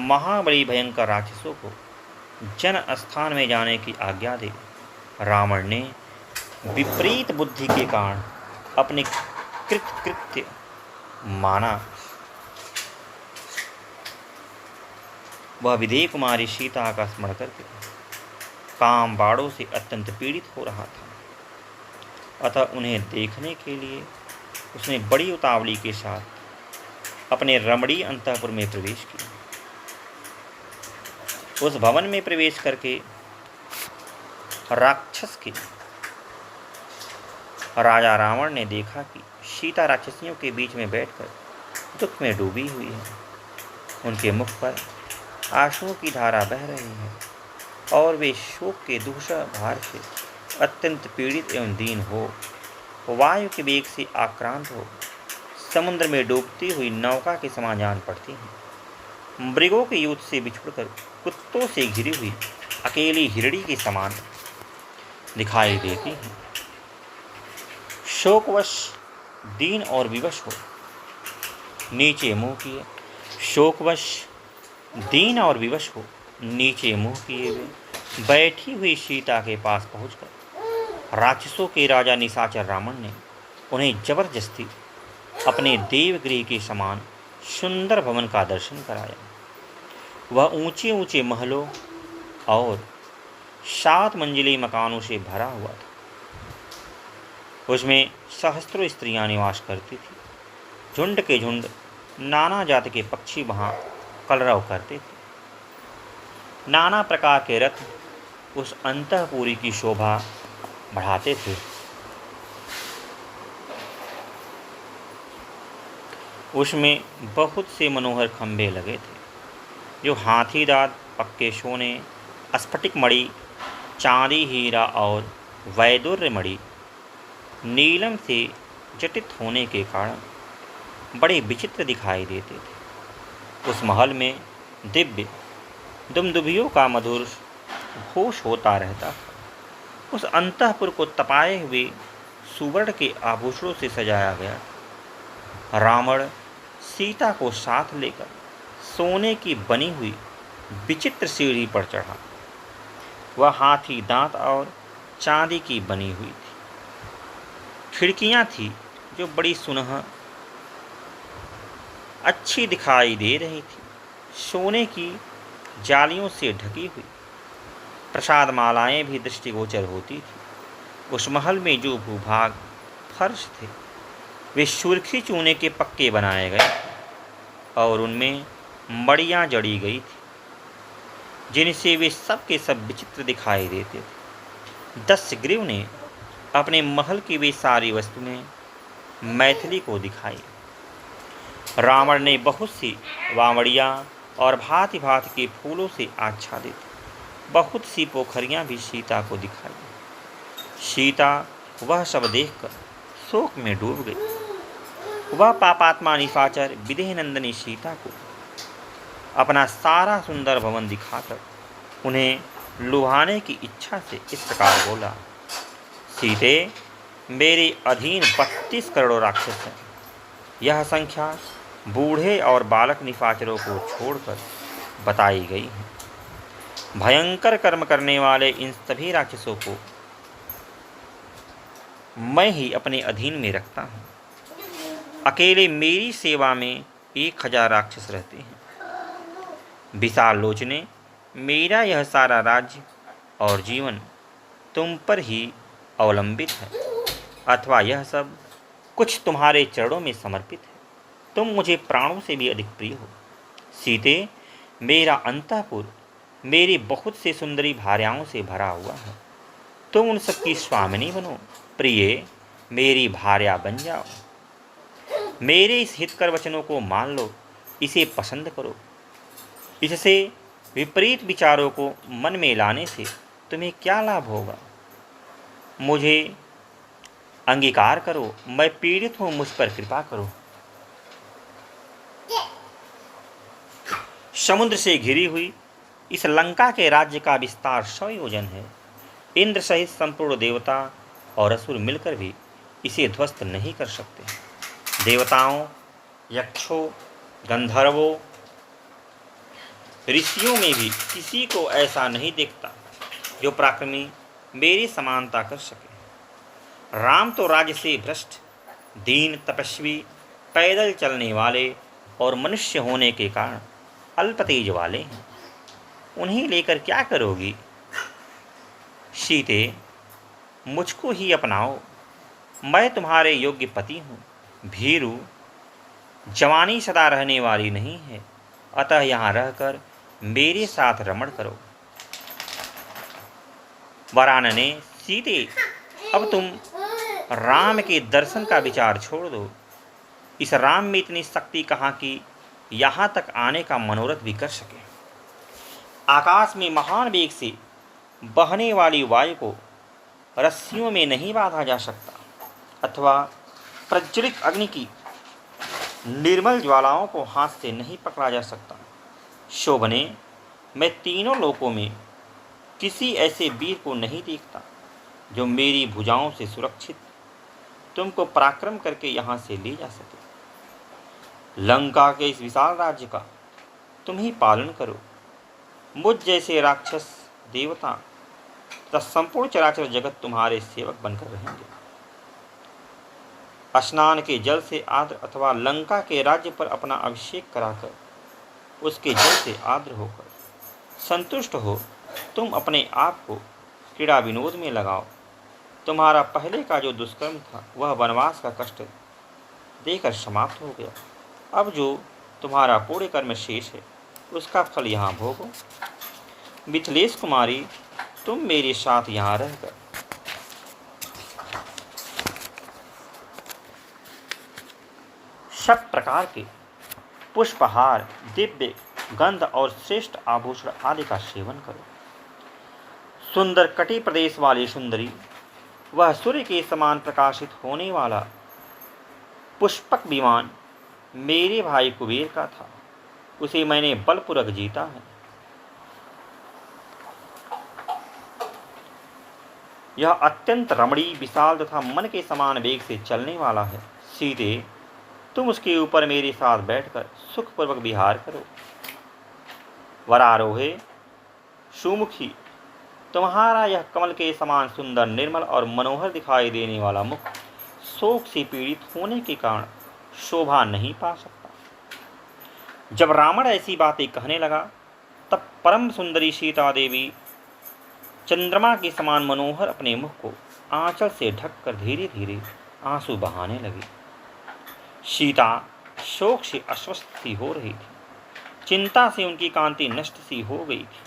महाबली भयंकर राक्षसों को जन स्थान में जाने की आज्ञा दे रावण ने विपरीत बुद्धि के कारण अपने कृत्य माना। वह विदेह कुमारी सीता का स्मरण करके काम बाड़ों से अत्यंत पीड़ित हो रहा था। अतः उन्हें देखने के लिए उसने बड़ी उतावली के साथ अपने रमणीय अंतःपुर में प्रवेश किया। उस भवन में प्रवेश करके राक्षस के राजा रावण ने देखा कि सीता राक्षसियों के बीच में बैठकर दुख में डूबी हुई है। उनके मुख पर आंसुओं की धारा बह रही है और वे शोक के दूषण भार से अत्यंत पीड़ित एवं दीन हो, वायु के वेग से आक्रांत हो, समुद्र में डूबती हुई नौका के समान जान पड़ती हैं। मृगों के युद्ध से बिछुड़कर कुत्तों से घिरी हुई अकेली हिरणी के समान दिखाई देती हैं। शोकवश दीन और विवश हो नीचे मुंह किए, शोकवश दीन और विवश हो नीचे मुंह किए हुए बैठी हुई सीता के पास पहुंचकर राक्षसों के राजा निशाचर रावण ने उन्हें जबरदस्ती अपने देवगृह के समान सुंदर भवन का दर्शन कराया। वह ऊंचे ऊंचे महलों और 7 मंजिली मकानों से भरा हुआ था। उसमें सहस्त्रों स्त्रियां निवास करती थीं। झुंड के झुंड नाना जाति के पक्षी वहाँ कलरव करते थे। नाना प्रकार के रथ उस अंतःपुरी की शोभा बढ़ाते थे। उसमें बहुत से मनोहर खंभे लगे थे जो हाथी दांत, पक्के सोने, स्फटिक मणि, चांदी, हीरा और वैदुर्य मणि नीलम से जटित होने के कारण बड़े विचित्र दिखाई देते थे। उस महल में दिव्य दुमदुभियों का मधुर घोष होता रहता था। उस अंतःपुर को तपाए हुए सुवर्ण के आभूषणों से सजाया गया। रावण सीता को साथ लेकर सोने की बनी हुई विचित्र सीढ़ी पर चढ़ा। वह हाथी दांत और चांदी की बनी हुई थी। खिड़कियां थी जो बड़ी सुनह अच्छी दिखाई दे रही थी। सोने की जालियों से ढकी हुई प्रसाद मालाएं भी दृष्टिगोचर होती थी। उस महल में जो भूभाग फर्श थे वे सुर्खी चूने के पक्के बनाए गए और उनमें मड़ियाँ जड़ी गई थी जिनसे वे सब के सब विचित्र दिखाई देते थे। दस्युग्रीव ने अपने महल की वे सारी वस्तुएं मैथिली को दिखाई। रावण ने बहुत सी वावड़ियाँ और भांति भांति के फूलों से आच्छादित बहुत सी पोखरियाँ भी सीता को दिखाई। सीता वह सब देखकर शोक में डूब गई। वह पापात्मा निशाचर विदेह नंदिनी सीता को अपना सारा सुंदर भवन दिखाकर उन्हें लुभाने की इच्छा से इस प्रकार बोला, सीते, मेरे अधीन 32 करोड़ राक्षस हैं। यह संख्या बूढ़े और बालक निशाचरों को छोड़कर बताई गई है। भयंकर कर्म करने वाले इन सभी राक्षसों को मैं ही अपने अधीन में रखता हूँ। अकेले मेरी सेवा में 1000 राक्षस रहते हैं। विशाल लोचने, मेरा यह सारा राज्य और जीवन तुम पर ही अवलंबित है, अथवा यह सब कुछ तुम्हारे चरणों में समर्पित है। तुम मुझे प्राणों से भी अधिक प्रिय हो। सीते, मेरा अंतःपुर मेरी बहुत से सुंदरी भार्याओं से भरा हुआ है। तुम उन सबकी स्वामिनी बनो। प्रिय, मेरी भार्या बन जाओ। मेरे इस हितकर वचनों को मान लो, इसे पसंद करो। इससे विपरीत विचारों को मन में लाने से तुम्हें क्या लाभ होगा? मुझे अंगीकार करो, मैं पीड़ित हूँ, मुझ पर कृपा करो। समुद्र से घिरी हुई इस लंका के राज्य का विस्तार 100 योजन है। इंद्र सहित संपूर्ण देवता और असुर मिलकर भी इसे ध्वस्त नहीं कर सकते। देवताओं, यक्षों, गंधर्वों, ऋषियों में भी किसी को ऐसा नहीं देखता जो पराक्रमी मेरी समानता कर सके। राम तो राज्य से भ्रष्ट, दीन, तपस्वी, पैदल चलने वाले और मनुष्य होने के कारण अल्प तेज वाले हैं। उन्हें लेकर क्या करोगी? सीते, मुझको ही अपनाओ, मैं तुम्हारे योग्य पति हूँ। भीरु, जवानी सदा रहने वाली नहीं है, अतः यहाँ रहकर मेरे साथ रमण करो। वरानने, सीते, अब तुम राम के दर्शन का विचार छोड़ दो। इस राम में इतनी शक्ति कहाँ कि यहाँ तक आने का मनोरथ भी कर सके। आकाश में महान वेग से बहने वाली वायु को रस्सियों में नहीं बांधा जा सकता, अथवा प्रज्वलित अग्नि की निर्मल ज्वालाओं को हाथ से नहीं पकड़ा जा सकता। शोभने, मैं तीनों लोकों में किसी ऐसे वीर को नहीं देखता जो मेरी भुजाओं से सुरक्षित तुमको पराक्रम करके यहाँ से ले जा सके। लंका के इस विशाल राज्य का तुम ही पालन करो। मुझ जैसे राक्षस, देवता तथा संपूर्ण चराचर जगत तुम्हारे सेवक बनकर रहेंगे। स्नान के जल से आर्द्र अथवा लंका के राज्य पर अपना अभिषेक कराकर उसके जल से आर्द्र होकर संतुष्ट हो तुम अपने आप को क्रीड़ा विनोद में लगाओ। तुम्हारा पहले का जो दुष्कर्म था वह वनवास का कष्ट देकर समाप्त हो गया। अब जो तुम्हारा पूर्ण कर्म शेष है उसका फल यहाँ भोगो। मिथिलेश कुमारी, तुम मेरे साथ यहाँ रहकर सब प्रकार के पुष्पहार, दिव्य गंध और श्रेष्ठ आभूषण आदि का सेवन करो। सुंदर कटी प्रदेश वाली सुंदरी, वह सूर्य के समान प्रकाशित होने वाला पुष्पक विमान मेरे भाई कुबेर का था, उसे मैंने बलपूर्वक जीता है। यह अत्यंत रमणीय, विशाल तथा मन के समान वेग से चलने वाला है। सीते, तुम उसके ऊपर मेरे साथ बैठकर सुखपूर्वक विहार करो। वरारोहे, सुमुखी, तुम्हारा यह कमल के समान सुंदर, निर्मल और मनोहर दिखाई देने वाला मुख शोक से पीड़ित होने के कारण शोभा नहीं पा सकता। जब रावण ऐसी बातें कहने लगा तब परम सुंदरी सीता देवी चंद्रमा के समान मनोहर अपने मुख को आंचल से ढककर धीरे धीरे आंसू बहाने लगी। सीता शोक से अस्वस्थ सी हो रही थी, चिंता से उनकी कांति नष्ट सी हो गई थी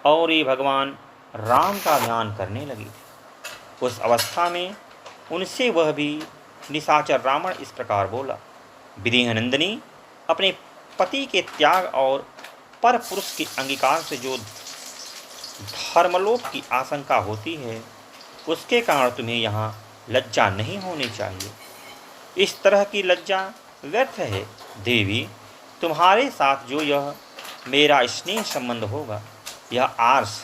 और ये भगवान राम का ध्यान करने लगी थी। उस अवस्था में उनसे वह भी निशाचर रावण इस प्रकार बोला, विदेहनंदिनी, अपने पति के त्याग और पर पुरुष के अंगीकार से जो धर्मलोप की आशंका होती है उसके कारण तुम्हें यहाँ लज्जा नहीं होनी चाहिए। इस तरह की लज्जा व्यर्थ है। देवी, तुम्हारे साथ जो यह मेरा स्नेह संबंध होगा यह आर्ष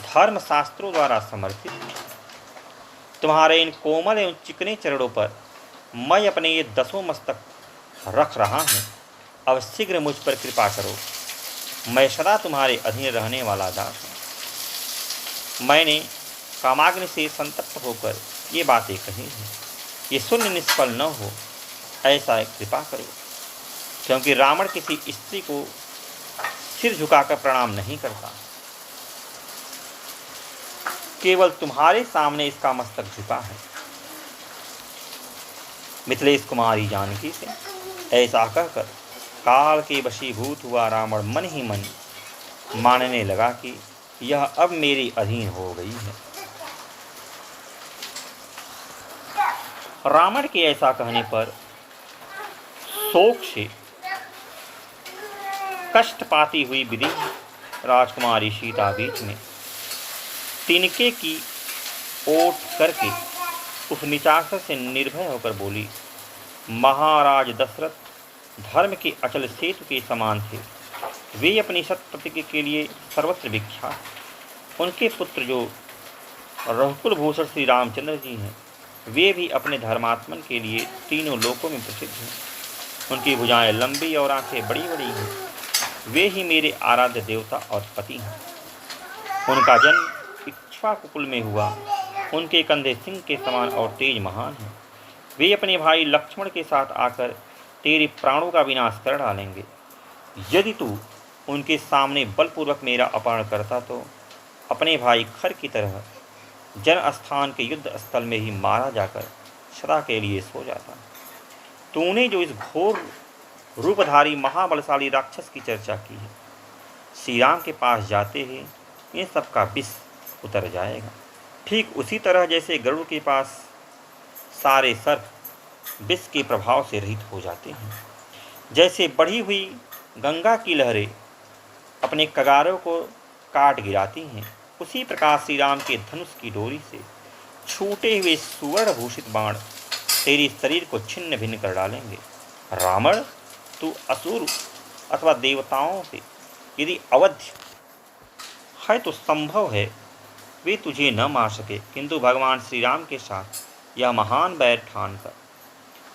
धर्म शास्त्रों द्वारा समर्थित है। तुम्हारे इन कोमल एवं चिकने चरणों पर मैं अपने ये 10 मस्तक रख रहा हूँ। अब शीघ्र मुझ पर कृपा करो, मैं सदा तुम्हारे अधीन रहने वाला दास हूँ। मैंने कामाग्नि से संतप्त होकर ये बातें कही हैं, ये शून्य निष्फल न हो ऐसा कृपा करो, क्योंकि रावण किसी स्त्री को सिर झुकाकर प्रणाम नहीं करता, केवल तुम्हारे सामने इसका मस्तक झुका है। मिथिलेश कुमारी जानकी से ऐसा कहकर काल के वशीभूत हुआ रावण मन ही मन मानने लगा कि यह अब मेरे अधीन हो गई है। रावण के ऐसा कहने पर शोक से कष्ट पाती हुई विदेह राजकुमारी सीता बीच में तिनके की ओट करके उस निशाचर से निर्भय होकर बोली, महाराज दशरथ धर्म के अचल सेतु के समान थे। वे अपनी सत्य प्रतिज्ञा के लिए सर्वत्र विख्यात। उनके पुत्र जो रघुकुल भूषण श्री रामचंद्र जी हैं, वे भी अपने धर्मात्मन के लिए तीनों लोकों में प्रसिद्ध हैं। उनकी भुजाएं लंबी और आंखें बड़ी बड़ी हैं। वे ही मेरे आराध्य देवता और पति हैं। उनका जन्म इक्ष्वाकु कुल में हुआ। उनके कंधे सिंह के समान और तेज महान हैं। वे अपने भाई लक्ष्मण के साथ आकर तेरे प्राणों का विनाश कर डालेंगे। यदि तू उनके सामने बलपूर्वक मेरा अपहरण करता तो अपने भाई खर की तरह जन स्थान के युद्ध स्थल में ही मारा जाकर सदा के लिए सो जाता। तूने जो इस घोर रूपधारी महाबलशाली राक्षस की चर्चा की है, श्री राम के पास जाते ही इन सब का विष उतर जाएगा। ठीक उसी तरह जैसे गरुड़ के पास सारे सर्प विष के प्रभाव से रहित हो जाते हैं, जैसे बढ़ी हुई गंगा की लहरें अपने कगारों को काट गिराती हैं, उसी प्रकार श्री राम के धनुष की डोरी से छूटे हुए सुवर्ण भूषित बाण तेरे शरीर को छिन्न भिन्न कर डालेंगे। रावण, तू असुर अथवा देवताओं से यदि अवध्य है तो संभव है वे तुझे न मार सके, किंतु भगवान श्री राम के साथ यह महान बैर ठान कर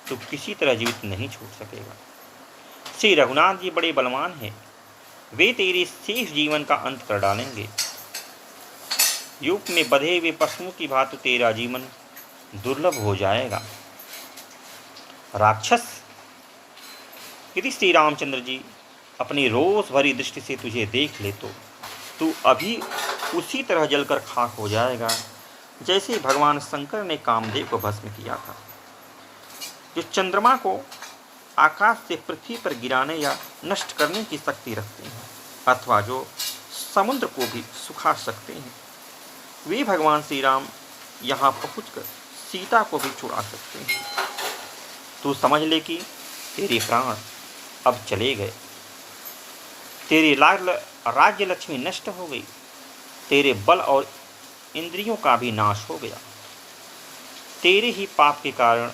तू किसी तरह जीवित नहीं छूट सकेगा। श्री रघुनाथ जी बड़े बलवान हैं, वे तेरे शेष जीवन का अंत कर डालेंगे। युग में बधे हुए पशुओं की भांति तेरा जीवन दुर्लभ हो जाएगा। राक्षस, यदि श्री रामचंद्र जी अपनी रोष भरी दृष्टि से तुझे देख ले तो तू अभी उसी तरह जलकर खाक हो जाएगा जैसे भगवान शंकर ने कामदेव को भस्म किया था। जो चंद्रमा को आकाश से पृथ्वी पर गिराने या नष्ट करने की शक्ति रखते हैं, अथवा जो समुद्र को भी सुखा सकते हैं, वे भगवान श्री राम यहाँ पहुँचकर सीता को भी छुड़ा सकते हैं। तू समझ ले कि तेरे प्राण अब चले गए, तेरी राज्य लक्ष्मी नष्ट हो गई, तेरे बल और इंद्रियों का भी नाश हो गया। तेरे ही पाप के कारण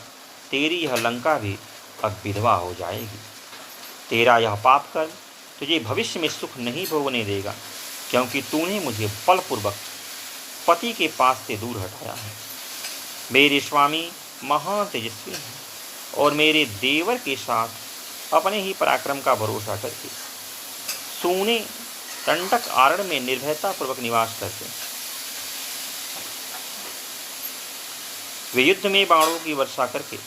तेरी यह लंका भी अब विधवा हो जाएगी। तेरा यह पाप कर तुझे भविष्य में सुख नहीं भोगने देगा, क्योंकि तूने मुझे बलपूर्वक पति के पास से दूर हटाया है। मेरे स्वामी महान तेजस्वी हैं और मेरे देवर के साथ अपने ही पराक्रम का भरोसा करके सोने टंटक आरण में निर्भयता पूर्वक निवास करते हैं। वे युद्ध में बाणों की वर्षा करके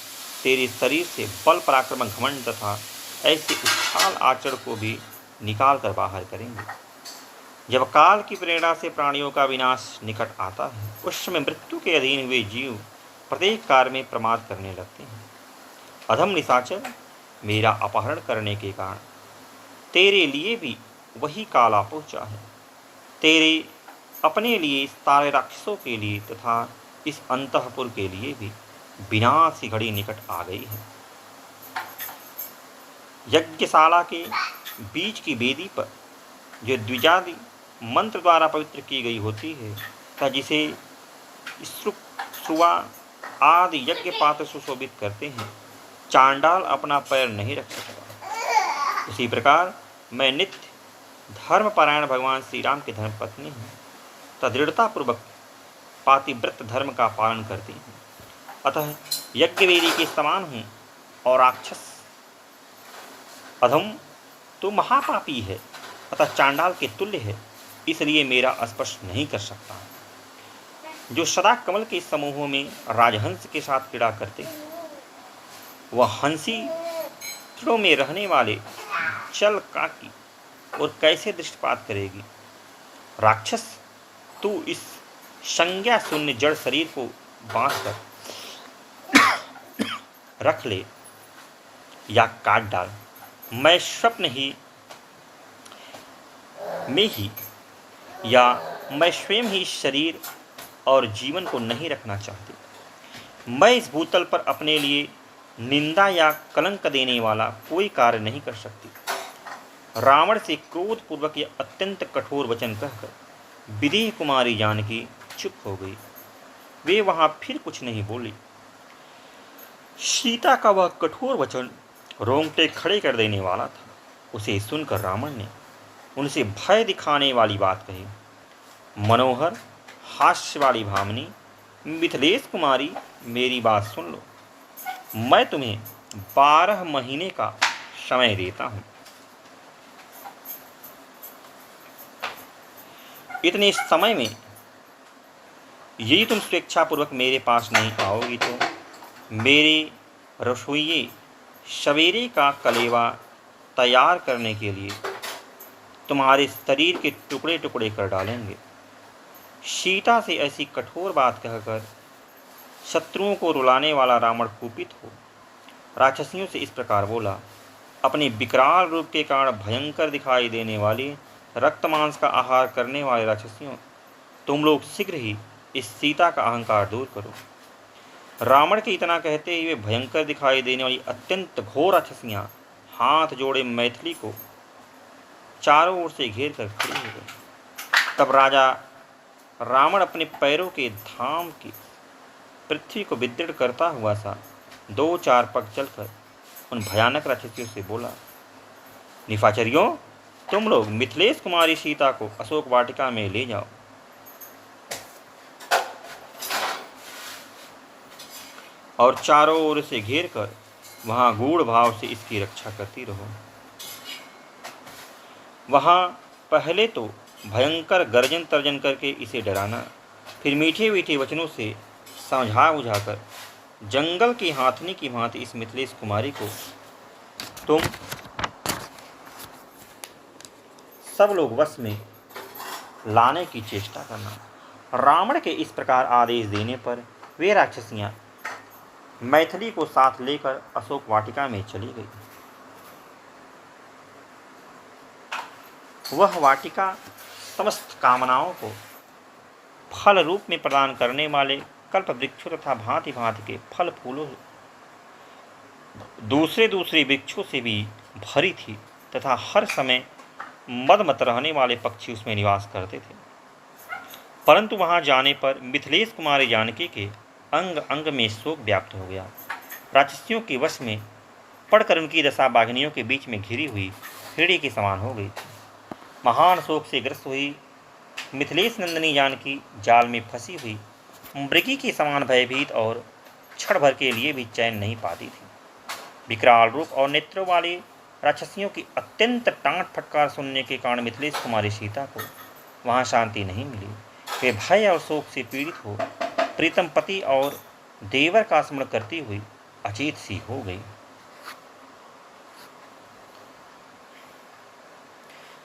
तेरे शरीर से बल पराक्रम घमंड तथा ऐसे उछाल आचरण को भी निकाल कर बाहर करेंगे। जब काल की प्रेरणा से प्राणियों का विनाश निकट आता है, उस समय मृत्यु के अधीन हुए जीव प्रत्येक कार्य में प्रमाद करने लगते हैं। अधम निशाचर, मेरा अपहरण करने के कारण तेरे लिए भी वही काल आ पहुँचा है। तेरे अपने लिए, सारे राक्षसों के लिए तथा इस अंतःपुर के लिए भी विनाश की घड़ी निकट आ गई है। यज्ञशाला के बीच की वेदी पर जो द्विजादि मंत्र द्वारा पवित्र की गई होती है, तथा जिसे श्रुवा आदि यज्ञ पात्र सुशोभित करते हैं, चांडाल अपना पैर नहीं रख सकता। उसी प्रकार मैं नित्य धर्मपरायण भगवान श्री राम की धर्मपत्नी हूँ, तथा दृढ़तापूर्वक पातिव्रत धर्म का पालन करती हूँ। अतः यज्ञवेदी के समान हूँ और राक्षस अधम तो महापापी है, अतः चांडाल के तुल्य है, इसलिए मेरा स्पर्श नहीं कर सकता। जो सदा कमल के समूहों में राजहंस के साथ क्रीड़ा करते हैं, वह हंसी चिड़ों में रहने वाले चल काकी और कैसे दृष्टिपात करेगी। राक्षस, तू इस संज्ञा शून्य जड़ शरीर को बांध कर रख ले या काट डाल। मैं स्वप्न ही में ही या मैं स्वयं ही शरीर और जीवन को नहीं रखना चाहती। मैं इस भूतल पर अपने लिए निंदा या कलंक देने वाला कोई कार्य नहीं कर सकती। रावण से क्रोधपूर्वक यह अत्यंत कठोर वचन कहकर विदेह कुमारी जानकी चुप हो गई। वे वहां फिर कुछ नहीं बोली। सीता का वह कठोर वचन रोंगटे खड़े कर देने वाला था। उसे सुनकर रावण ने उनसे भय दिखाने वाली बात कही। मनोहर हास्य वाली भामनी, मिथिलेश कुमारी, मेरी बात सुन लो। मैं तुम्हें 12 महीने का समय देता हूँ। इतने समय में यदि तुम स्वेच्छापूर्वक मेरे पास नहीं आओगी तो मेरे रसोइये सवेरे का कलेवा तैयार करने के लिए तुम्हारे शरीर के टुकड़े टुकड़े कर डालेंगे। सीता से ऐसी कठोर बात कहकर शत्रुओं को रुलाने वाला रावण कुपित हो राक्षसियों से इस प्रकार बोला, अपने विकराल रूप के कारण भयंकर दिखाई देने वाली रक्त मांस का आहार करने वाले राक्षसियों, तुम लोग शीघ्र ही इस सीता का अहंकार दूर करो। रावण के इतना कहते हुए भयंकर दिखाई देने वाली अत्यंत घोर राक्षसियाँ हाथ जोड़े मैथिली को चारों ओर से घेर कर खड़ी हो गई। तब राजा रावण अपने पैरों के धाम की पृथ्वी को विदृढ़ करता हुआ सा 2-4 पग चलकर उन भयानक राक्षसियों से बोला, निशाचरियों, तुम लोग मिथिलेश कुमारी सीता को अशोक वाटिका में ले जाओ और चारों ओर से घेर कर वहां गूढ़ भाव से इसकी रक्षा करती रहो। वहां पहले तो भयंकर गर्जन तर्जन करके इसे डराना, फिर मीठे मीठे वचनों से समझा बुझाकर जंगल की हाथनी की भांति इस मिथिलेश कुमारी को तुम सब लोग वश में लाने की चेष्टा करना। रावण के इस प्रकार आदेश देने पर वे राक्षसियां मैथिली को साथ लेकर अशोक वाटिका में चली गई। वह वाटिका समस्त कामनाओं को फल रूप में प्रदान करने वाले कल्प वृक्षों तथा भांति भांति के फल फूलों दूसरे वृक्षों से भी भरी थी तथा हर समय मदमत रहने वाले पक्षी उसमें निवास करते थे। परंतु वहां जाने पर मिथिलेश कुमारी जानकी के अंग अंग में शोक व्याप्त हो गया। राक्षसियों के वश में पड़कर उनकी दशा बाघिनियों के बीच में घिरी हुई हिरणी के समान हो गई थी। महान शोक से ग्रस्त हुई मिथिलेश नंदिनी जानकी जाल में फंसी हुई मृगी के समान भयभीत और क्षण भर के लिए भी चैन नहीं पाती थी। विकराल रूप और नेत्रों वाली राक्षसियों की अत्यंत टाँट फटकार सुनने के कारण मिथिलेश कुमारी सीता को वहाँ शांति नहीं मिली। वे भय और शोक से पीड़ित हो प्रीतम पति और देवर का स्मरण करती हुई अचेत सी हो गई।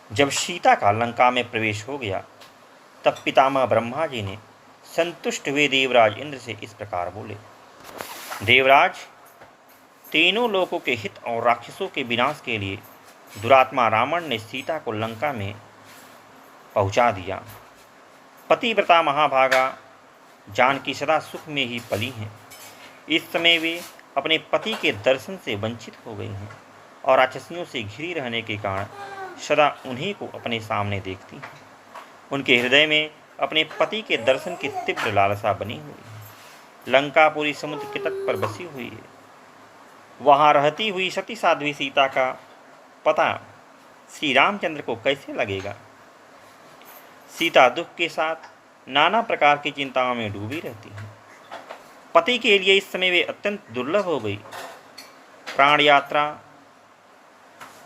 जब सीता का लंका में प्रवेश हो गया तब पितामह ब्रह्मा जी ने संतुष्ट हुए देवराज इंद्र से इस प्रकार बोले, देवराज, तीनों लोकों के हित और राक्षसों के विनाश के लिए दुरात्मा रावण ने सीता को लंका में पहुंचा दिया। पतिव्रता महाभागा जानकी सदा सुख में ही पली हैं। इस समय वे अपने पति के दर्शन से वंचित हो गई हैं और राक्षसियों से घिरी रहने के कारण सदा उन्हीं को अपने सामने देखती हैं। उनके हृदय में अपने पति के दर्शन की तीव्र लालसा बनी हुई है। लंका पूरी समुद्र के तट पर बसी हुई है। वहाँ रहती हुई सती साध्वी सीता का पता श्री रामचंद्र को कैसे लगेगा। सीता दुख के साथ नाना प्रकार की चिंताओं में डूबी रहती है। पति के लिए इस समय वे अत्यंत दुर्लभ हो गई। प्राण यात्रा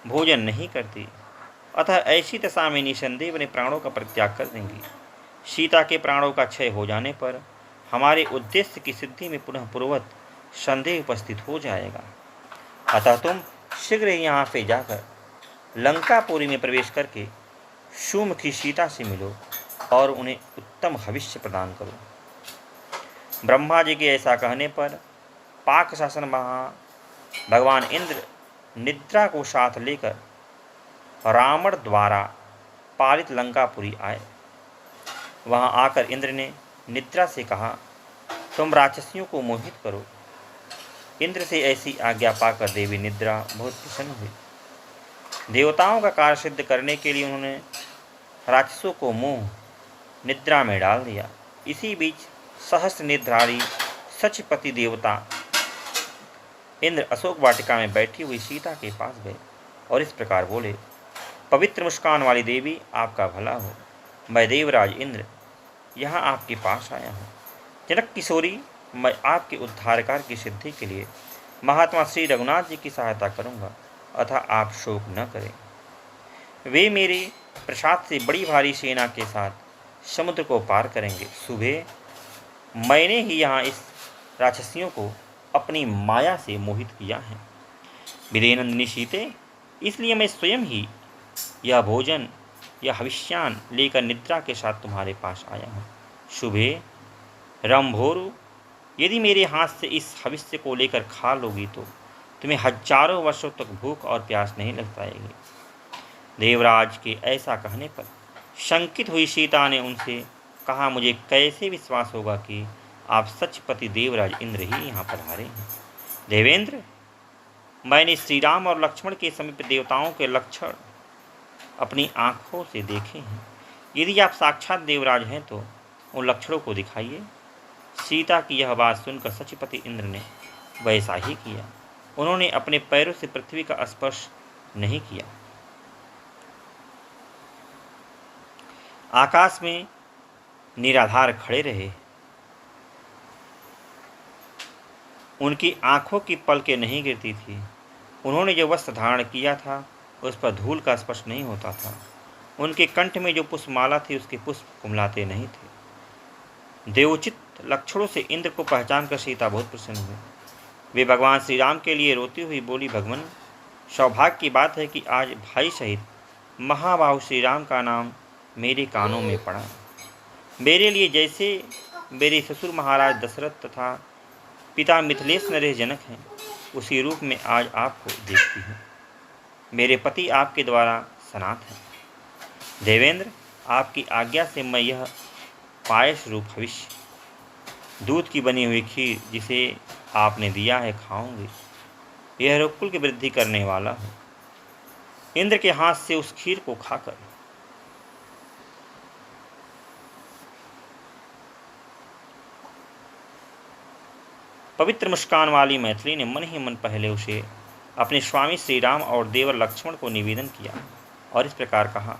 भोजन नहीं करती, अतः ऐसी दशा में निसंदेह अपने प्राणों का परित्याग कर देंगी। सीता के प्राणों का क्षय हो जाने पर हमारे उद्देश्य की सिद्धि में पुनः पूर्वत संदेह उपस्थित हो जाएगा। अतः तुम शीघ्र ही यहाँ से जाकर लंकापुरी में प्रवेश करके सुमुखी सीता से मिलो और उन्हें उत्तम भविष्य प्रदान करो। ब्रह्मा जी के ऐसा कहने पर पाक शासन भगवान इंद्र निद्रा को साथ लेकर रावण द्वारा पालित लंकापुरी आए। वहां आकर इंद्र ने निद्रा से कहा, तुम राक्षसियों को मोहित करो। इंद्र से ऐसी आज्ञा पाकर देवी निद्रा बहुत प्रसन्न हुई। देवताओं का कार्य सिद्ध करने के लिए उन्होंने राक्षसों को मोह निद्रा में डाल दिया। इसी बीच सहस्त्र निधारी सचपति देवता इंद्र अशोक वाटिका में बैठी हुई सीता के पास गए और इस प्रकार बोले, पवित्र मुस्कान वाली देवी, आपका भला हो। मैं देवराज इंद्र यहाँ आपके पास आया हूँ। जनक किशोरी, मैं आपके उद्धार कार्य की सिद्धि के लिए महात्मा श्री रघुनाथ जी की सहायता करूँगा, अतः आप शोक न करें। वे मेरे प्रसाद से बड़ी भारी सेना के साथ समुद्र को पार करेंगे। सुबह मैंने ही यहाँ इस राक्षसियों को अपनी माया से मोहित किया है। विदेनंदिनी सीते, इसलिए मैं स्वयं ही यह भोजन या हविष्यान लेकर निद्रा के साथ तुम्हारे पास आया हूँ। शुभे रंभोरु, यदि मेरे हाथ से इस हविष्य को लेकर खा लोगी तो तुम्हें हजारों वर्षों तक भूख और प्यास नहीं लग पाएगी। देवराज के ऐसा कहने पर शंकित हुई सीता ने उनसे कहा, मुझे कैसे विश्वास होगा कि आप सच पति देवराज इंद्र ही यहाँ पधारे हैं। देवेंद्र, मैंने श्री राम और लक्ष्मण के समीप देवताओं के लक्षण अपनी आंखों से देखे हैं। यदि आप साक्षात देवराज हैं तो उन लक्षणों को दिखाइए। सीता की यह बात सुनकर सचपति इंद्र ने वैसा ही किया। उन्होंने अपने पैरों से पृथ्वी का स्पर्श नहीं किया। आकाश में निराधार खड़े रहे। उनकी आंखों की पलकें नहीं गिरती थी। उन्होंने जो वस्त्र धारण किया था उस पर धूल का स्पर्श नहीं होता था। उनके कंठ में जो पुष्पमाला थी उसके पुष्प कुमलाते नहीं थे। देवोचित लक्षणों से इंद्र को पहचान कर सीता बहुत प्रसन्न हुई। वे भगवान श्री राम के लिए रोती हुई बोली, भगवान, सौभाग्य की बात है कि आज भाई सहित महाबाहु श्री राम का नाम मेरे कानों में पड़ा। मेरे लिए जैसे मेरे ससुर महाराज दशरथ तथा पिता मिथिलेश नरेश जनक हैं, उसी रूप में आज आपको देखती हूँ। मेरे पति आपके द्वारा सनात हैं। देवेंद्र, आपकी आज्ञा से मैं यह पायस रूप भविष्य दूध की बनी हुई खीर जिसे आपने दिया है खाऊंगी। यह रघुकुल की वृद्धि करने वाला है। इंद्र के हाथ से उस खीर को खाकर पवित्र मुस्कान वाली मैथिली ने मन ही मन पहले उसे अपने स्वामी श्री राम और देवर लक्ष्मण को निवेदन किया और इस प्रकार कहा,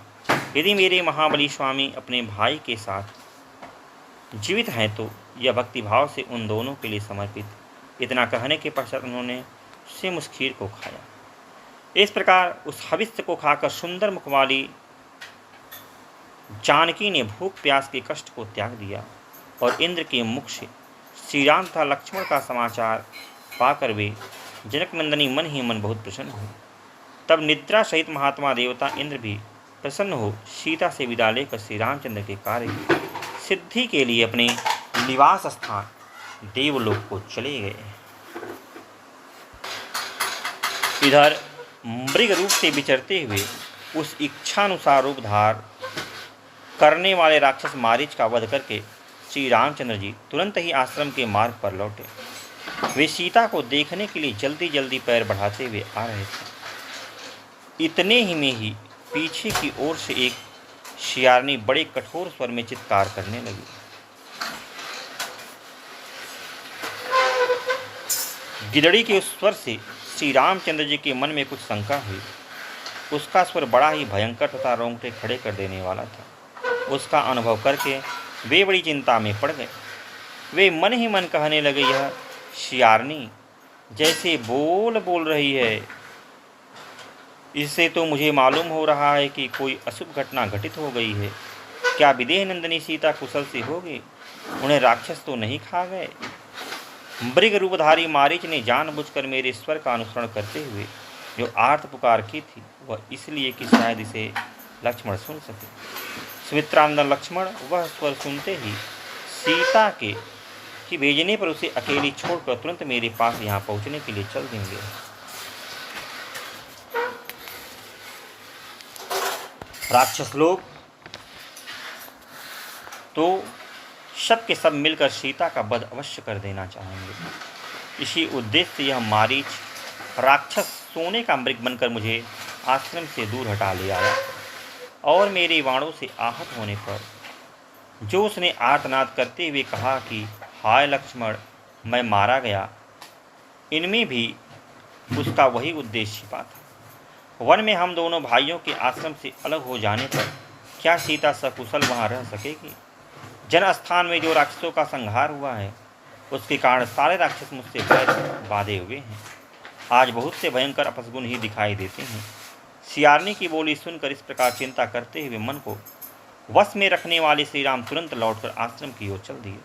यदि मेरे महाबली स्वामी अपने भाई के साथ जीवित हैं तो यह भक्तिभाव से उन दोनों के लिए समर्पित। इतना कहने के पश्चात उन्होंने स्वयं उस खीर को खाया। इस प्रकार उस हविष्य को खाकर सुंदर मुख वाली जानकी ने भूख प्यास के कष्ट को त्याग दिया और इंद्र के मुख से श्री राम तथा लक्ष्मण का समाचार पाकर वे जनक नंदनी मन ही मन बहुत प्रसन्न हुए। तब निद्रा सहित महात्मा देवता इंद्र भी प्रसन्न हो सीता से विदा लेकर श्री रामचंद्र के कार्य की सिद्धि के लिए अपने निवास स्थान देवलोक को चले गए। इधर मृग रूप से विचरते हुए उस इच्छानुसार रूप धार करने वाले राक्षस मारीच का वध करके श्री रामचंद्र जी तुरंत ही आश्रम के मार्ग पर लौटे। वे सीता को देखने के लिए जल्दी जल्दी पैर बढ़ाते हुए आ रहे थे। इतने ही में ही पीछे की ओर से एक शियारनी बड़े कठोर स्वर में चित्कार करने लगी। गिदड़ी के उस स्वर से श्री रामचंद्र जी के मन में कुछ शंका हुई। उसका स्वर बड़ा ही भयंकर तथा रोंगटे खड़े कर देने वाला था। उसका अनुभव करके वे बड़ी चिंता में पड़ गए। वे मन ही मन कहने लगे, यह शियारनी जैसे बोल रही है, इससे तो मुझे मालूम हो रहा है कि कोई अशुभ घटना घटित हो गई है। क्या विदेह नंदिनी सीता कुशल सी होगी? उन्हें राक्षस तो नहीं खा गए? मृग रूपधारी मारीच ने जानबूझकर मेरे स्वर का अनुसरण करते हुए जो आर्त पुकार की थी वह इसलिए कि शायद इसे लक्ष्मण सुन सके। सुमित्रानंदन लक्ष्मण वह स्वर सुनते ही सीता के भेजने पर उसे अकेली छोड़कर तुरंत मेरे पास यहाँ पहुँचने के लिए चल देंगे। राक्षस लोग तो सब के सब मिलकर सीता का वध अवश्य कर देना चाहेंगे। इसी उद्देश्य से यह मारीच राक्षस सोने का मृग बनकर मुझे आश्रम से दूर हटा ले आया और मेरे बाणों से आहत होने पर जो उसने आर्तनाद करते हुए कहा कि हाय लक्ष्मण, मैं मारा गया, इनमें भी उसका वही उद्देश्य छिपा था। वन में हम दोनों भाइयों के आश्रम से अलग हो जाने पर क्या सीता सकुशल वहाँ रह सकेगी? जन स्थान में जो राक्षसों का संहार हुआ है उसके कारण सारे राक्षस मुझसे बैर बांधे हुए हैं। आज बहुत से भयंकर अपसगुन ही दिखाई देते हैं। सियारनी की बोली सुनकर इस प्रकार चिंता करते हुए मन को वश में रखने वाले श्री राम तुरंत लौटकर आश्रम की ओर चल दिए।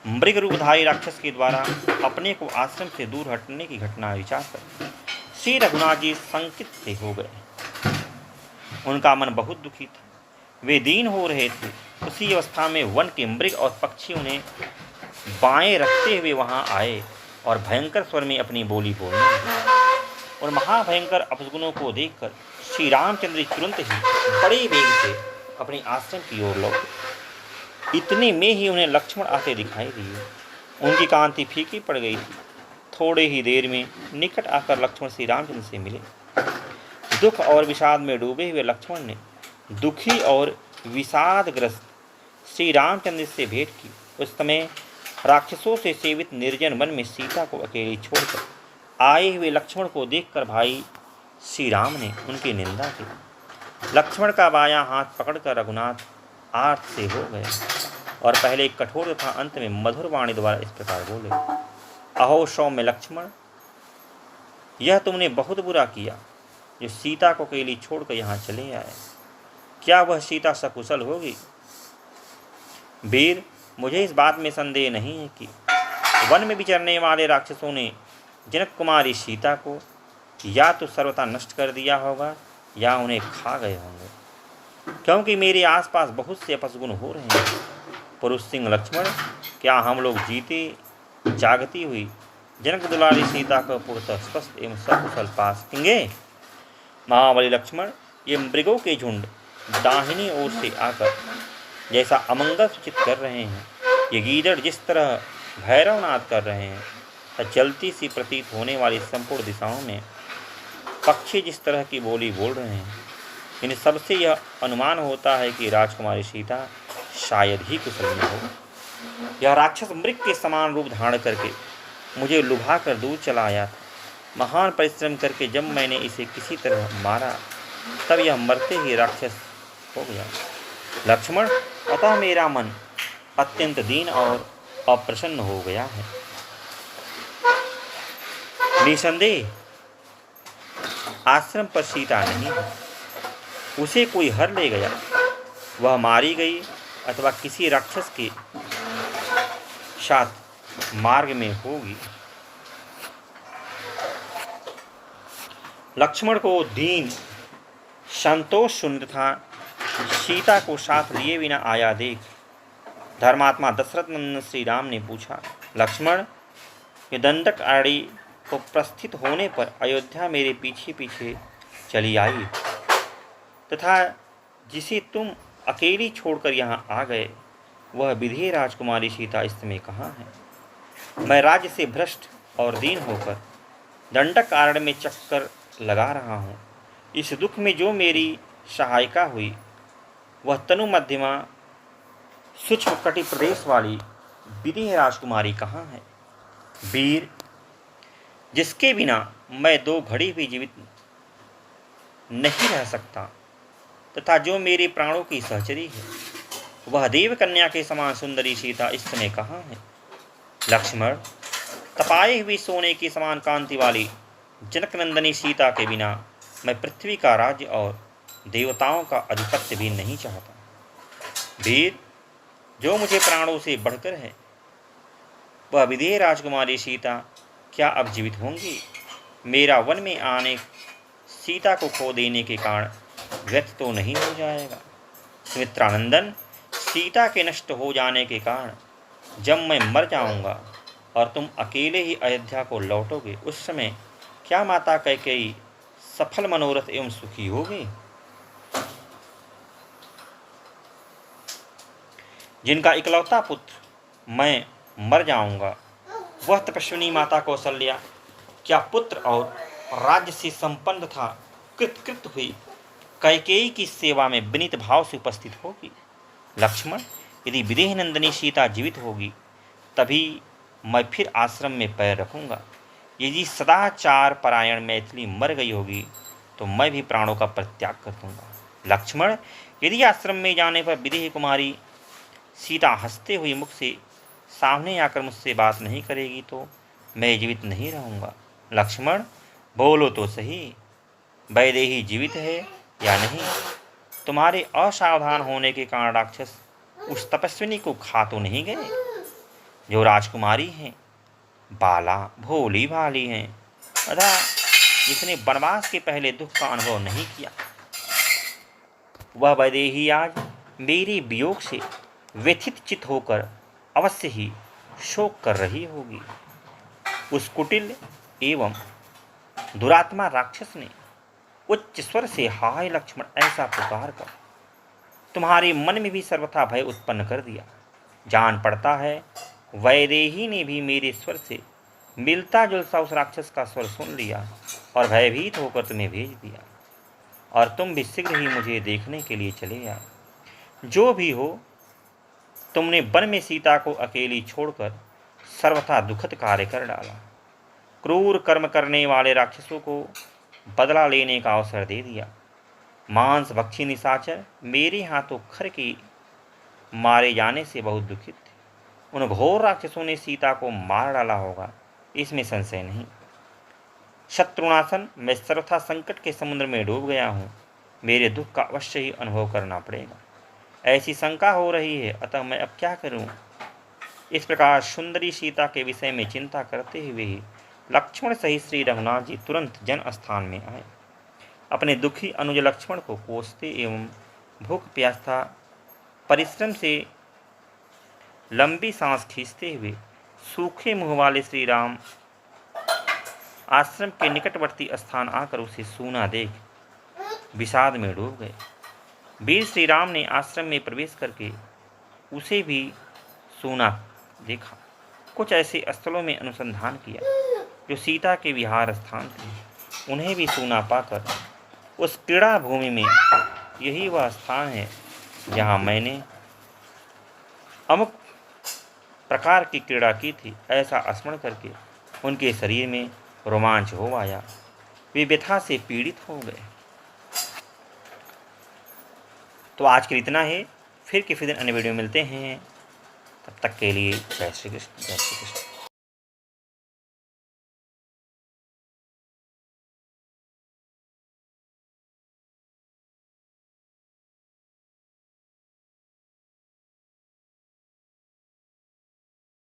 मृग रूपधारी राक्षस के द्वारा अपने को आश्रम से दूर हटने की घटना विचार कर श्री रघुनाथ जी शंकित से हो गए। उनका मन बहुत दुखी था। वे दीन हो रहे थे। उसी अवस्था में वन के मृग और पक्षी उन्हें बाएं रखते हुए वहां आए और भयंकर स्वर में अपनी बोली बोलने लगे। और महाभयंकर अपशगुनों को देखकर श्री रामचंद्र तुरंत ही बड़े वेग से अपने आश्रम की ओर लौटे। इतने में ही उन्हें लक्ष्मण आते दिखाई दिए। उनकी कांति फीकी पड़ गई थी। थोड़े ही देर में निकट आकर लक्ष्मण श्री रामचंद्र से मिले। दुख और विषाद में डूबे हुए लक्ष्मण ने दुखी और विषादग्रस्त श्री रामचंद्र से भेंट की। उस समय राक्षसों से सेवित निर्जन वन में सीता को अकेली छोड़कर आए हुए लक्ष्मण को देखकर भाई श्री राम ने उनकी निंदा की। लक्ष्मण का बायां हाथ पकड़कर रघुनाथ आर्त से हो गए और पहले कठोर तथा अंत में मधुर वाणी द्वारा इस प्रकार बोले, अहो सौम्य लक्ष्मण, यह तुमने बहुत बुरा किया जो सीता को अकेली छोड़कर यहाँ चले आए। क्या वह सीता सकुशल होगी? वीर, मुझे इस बात में संदेह नहीं है कि वन में विचरने वाले राक्षसों ने जनक कुमारी सीता को या तो सर्वथा नष्ट कर दिया होगा या उन्हें खा गए होंगे, क्योंकि मेरे आसपास बहुत से अपशगुन हो रहे हैं। पुरुष सिंह लक्ष्मण, क्या हम लोग जीते जागती हुई जनक दुलारी सीता को पूर्णतः स्वस्थ एवं सकुशल पा सकेंगे? महाबली लक्ष्मण, ये मृगों के झुंड दाहिनी ओर से आकर जैसा अमंगल सूचित कर रहे हैं, ये गीदड़ जिस तरह भैरवनाद कर रहे हैं, चलती सी प्रतीत होने वाली संपूर्ण दिशाओं में पक्षी जिस तरह की बोली बोल रहे हैं, इन सबसे यह अनुमान होता है कि राजकुमारी सीता शायद ही कुशल में हो। यह राक्षस मृग के समान रूप धारण करके मुझे लुभा कर दूर चला आया था। महान परिश्रम करके जब मैंने इसे किसी तरह मारा तब यह मरते ही राक्षस हो गया। लक्ष्मण, अतः मेरा मन अत्यंत दीन और अप्रसन्न हो गया है। निसंदेह आश्रम पर सीता नहीं है, उसे कोई हर ले गया। वह मारी गई अथवा किसी राक्षस के साथ मार्ग में होगी। लक्ष्मण को दीन संतोष शून्य था। सीता को साथ लिए बिना आया देख धर्मात्मा दशरथ नंदन श्री राम ने पूछा, लक्ष्मण, ये दंडक आड़ी को प्रस्थित होने पर अयोध्या मेरे पीछे पीछे चली आई तथा जिसे तुम अकेली छोड़कर यहाँ आ गए, वह विधेय राजकुमारी सीता इस समय कहाँ है? मैं राज्य से भ्रष्ट और दीन होकर दंडक आरण्य में चक्कर लगा रहा हूँ। इस दुख में जो मेरी सहायिका हुई वह तनु मध्यमा सूक्ष्म कटि प्रदेश वाली विधेय राजकुमारी कहाँ है? वीर, जिसके बिना मैं 2 घड़ी भी जीवित नहीं रह सकता तथा जो मेरे प्राणों की सहचरी है, वह देव कन्या के समान सुंदरी सीता इस समय कहाँ है? लक्ष्मण, तपाए हुई सोने के समान कांति वाली जनकनंदनी सीता के बिना मैं पृथ्वी का राज्य और देवताओं का आधिपत्य भी नहीं चाहता। वीर, जो मुझे प्राणों से बढ़कर है, वह विधेय राजकुमारी सीता क्या अब जीवित होंगी? मेरा वन में आने सीता को खो देने के कारण व्यर्थ तो नहीं हो जाएगा। सुमित्रानंदन, सीता के नष्ट हो जाने के कारण जब मैं मर जाऊंगा और तुम अकेले ही अयोध्या को लौटोगे, उस समय क्या माता कैकेयी सफल मनोरथ एवं सुखी होगी? जिनका इकलौता पुत्र मैं मर जाऊंगा, वह तपस्विनी माता कौशल्या क्या पुत्र और राज्य से संपन्न था कृत हुई कैकेयी की सेवा में विनीत भाव से उपस्थित होगी। लक्ष्मण, यदि विदेह नंदिनी सीता जीवित होगी तभी मैं फिर आश्रम में पैर रखूंगा। यदि सदाचार परायण मैथिली मर गई होगी तो मैं भी प्राणों का परित्याग कर दूंगा। लक्ष्मण, यदि आश्रम में जाने पर विदेह कुमारी सीता हंसते हुए मुख से सामने आकर मुझसे बात नहीं करेगी तो मैं जीवित नहीं रहूँगा। लक्ष्मण, बोलो तो सही, वैदेही जीवित है या नहीं? तुम्हारे असावधान होने के कारण राक्षस उस तपस्विनी को खा तो नहीं गए? जो राजकुमारी हैं, बाला भोली भाली हैं तथा जिसने वनवास के पहले दुख का अनुभव नहीं किया, वह वैदेही आज मेरे वियोग से व्यथित चित होकर अवश्य ही शोक कर रही होगी। उस कुटिल एवं दुरात्मा राक्षस ने उच्च स्वर से हाय लक्ष्मण ऐसा पुकार कर तुम्हारे मन में भी सर्वथा भय उत्पन्न कर दिया। जान पड़ता है वैदेही ने भी मेरे स्वर से मिलता जुलता उस राक्षस का स्वर सुन लिया और भयभीत होकर तुम्हें भेज दिया, और तुम भी शीघ्र ही मुझे देखने के लिए चले आए। जो भी हो, तुमने वन में सीता को अकेली छोड़कर सर्वथा दुखद कार्य कर डाला। क्रूर कर्म करने वाले राक्षसों को बदला लेने का अवसर दे दिया। मांस भक्षी निशाचर मेरे हाथों खर के मारे जाने से बहुत दुखित थे। उन घोर राक्षसों ने सीता को मार डाला होगा, इसमें संशय नहीं। शत्रुनाशन, मैं सर्वथा संकट के समुद्र में डूब गया हूँ। मेरे दुख का अवश्य ही अनुभव करना पड़ेगा। ऐसी शंका हो रही है, अतः मैं अब क्या करूँ। इस प्रकार सुंदरी सीता के विषय में चिंता करते हुए ही लक्ष्मण सहित श्री रघुनाथ जी तुरंत जन स्थान में आए। अपने दुखी अनुज लक्ष्मण को कोसते एवं भूख प्यासा परिश्रम से लंबी सांस खींचते हुए सूखे मुंह वाले श्री राम आश्रम के निकटवर्ती स्थान आकर उसे सूना देख विषाद में डूब गए। वीर श्री राम ने आश्रम में प्रवेश करके उसे भी सूना देखा। कुछ ऐसे स्थलों में अनुसंधान किया जो सीता के विहार स्थान थे। उन्हें भी सूना पाकर उस क्रीड़ा भूमि में यही वह स्थान है जहाँ मैंने अमुक प्रकार की क्रीड़ा की थी, ऐसा स्मरण करके उनके शरीर में रोमांच हो आया। वे व्यथा से पीड़ित हो गए। तो आज के लिए इतना है। फिर किसी दिन अन्य वीडियो मिलते हैं। तब तक के लिए जय श्री कृष्ण, जय श्री कृष्ण।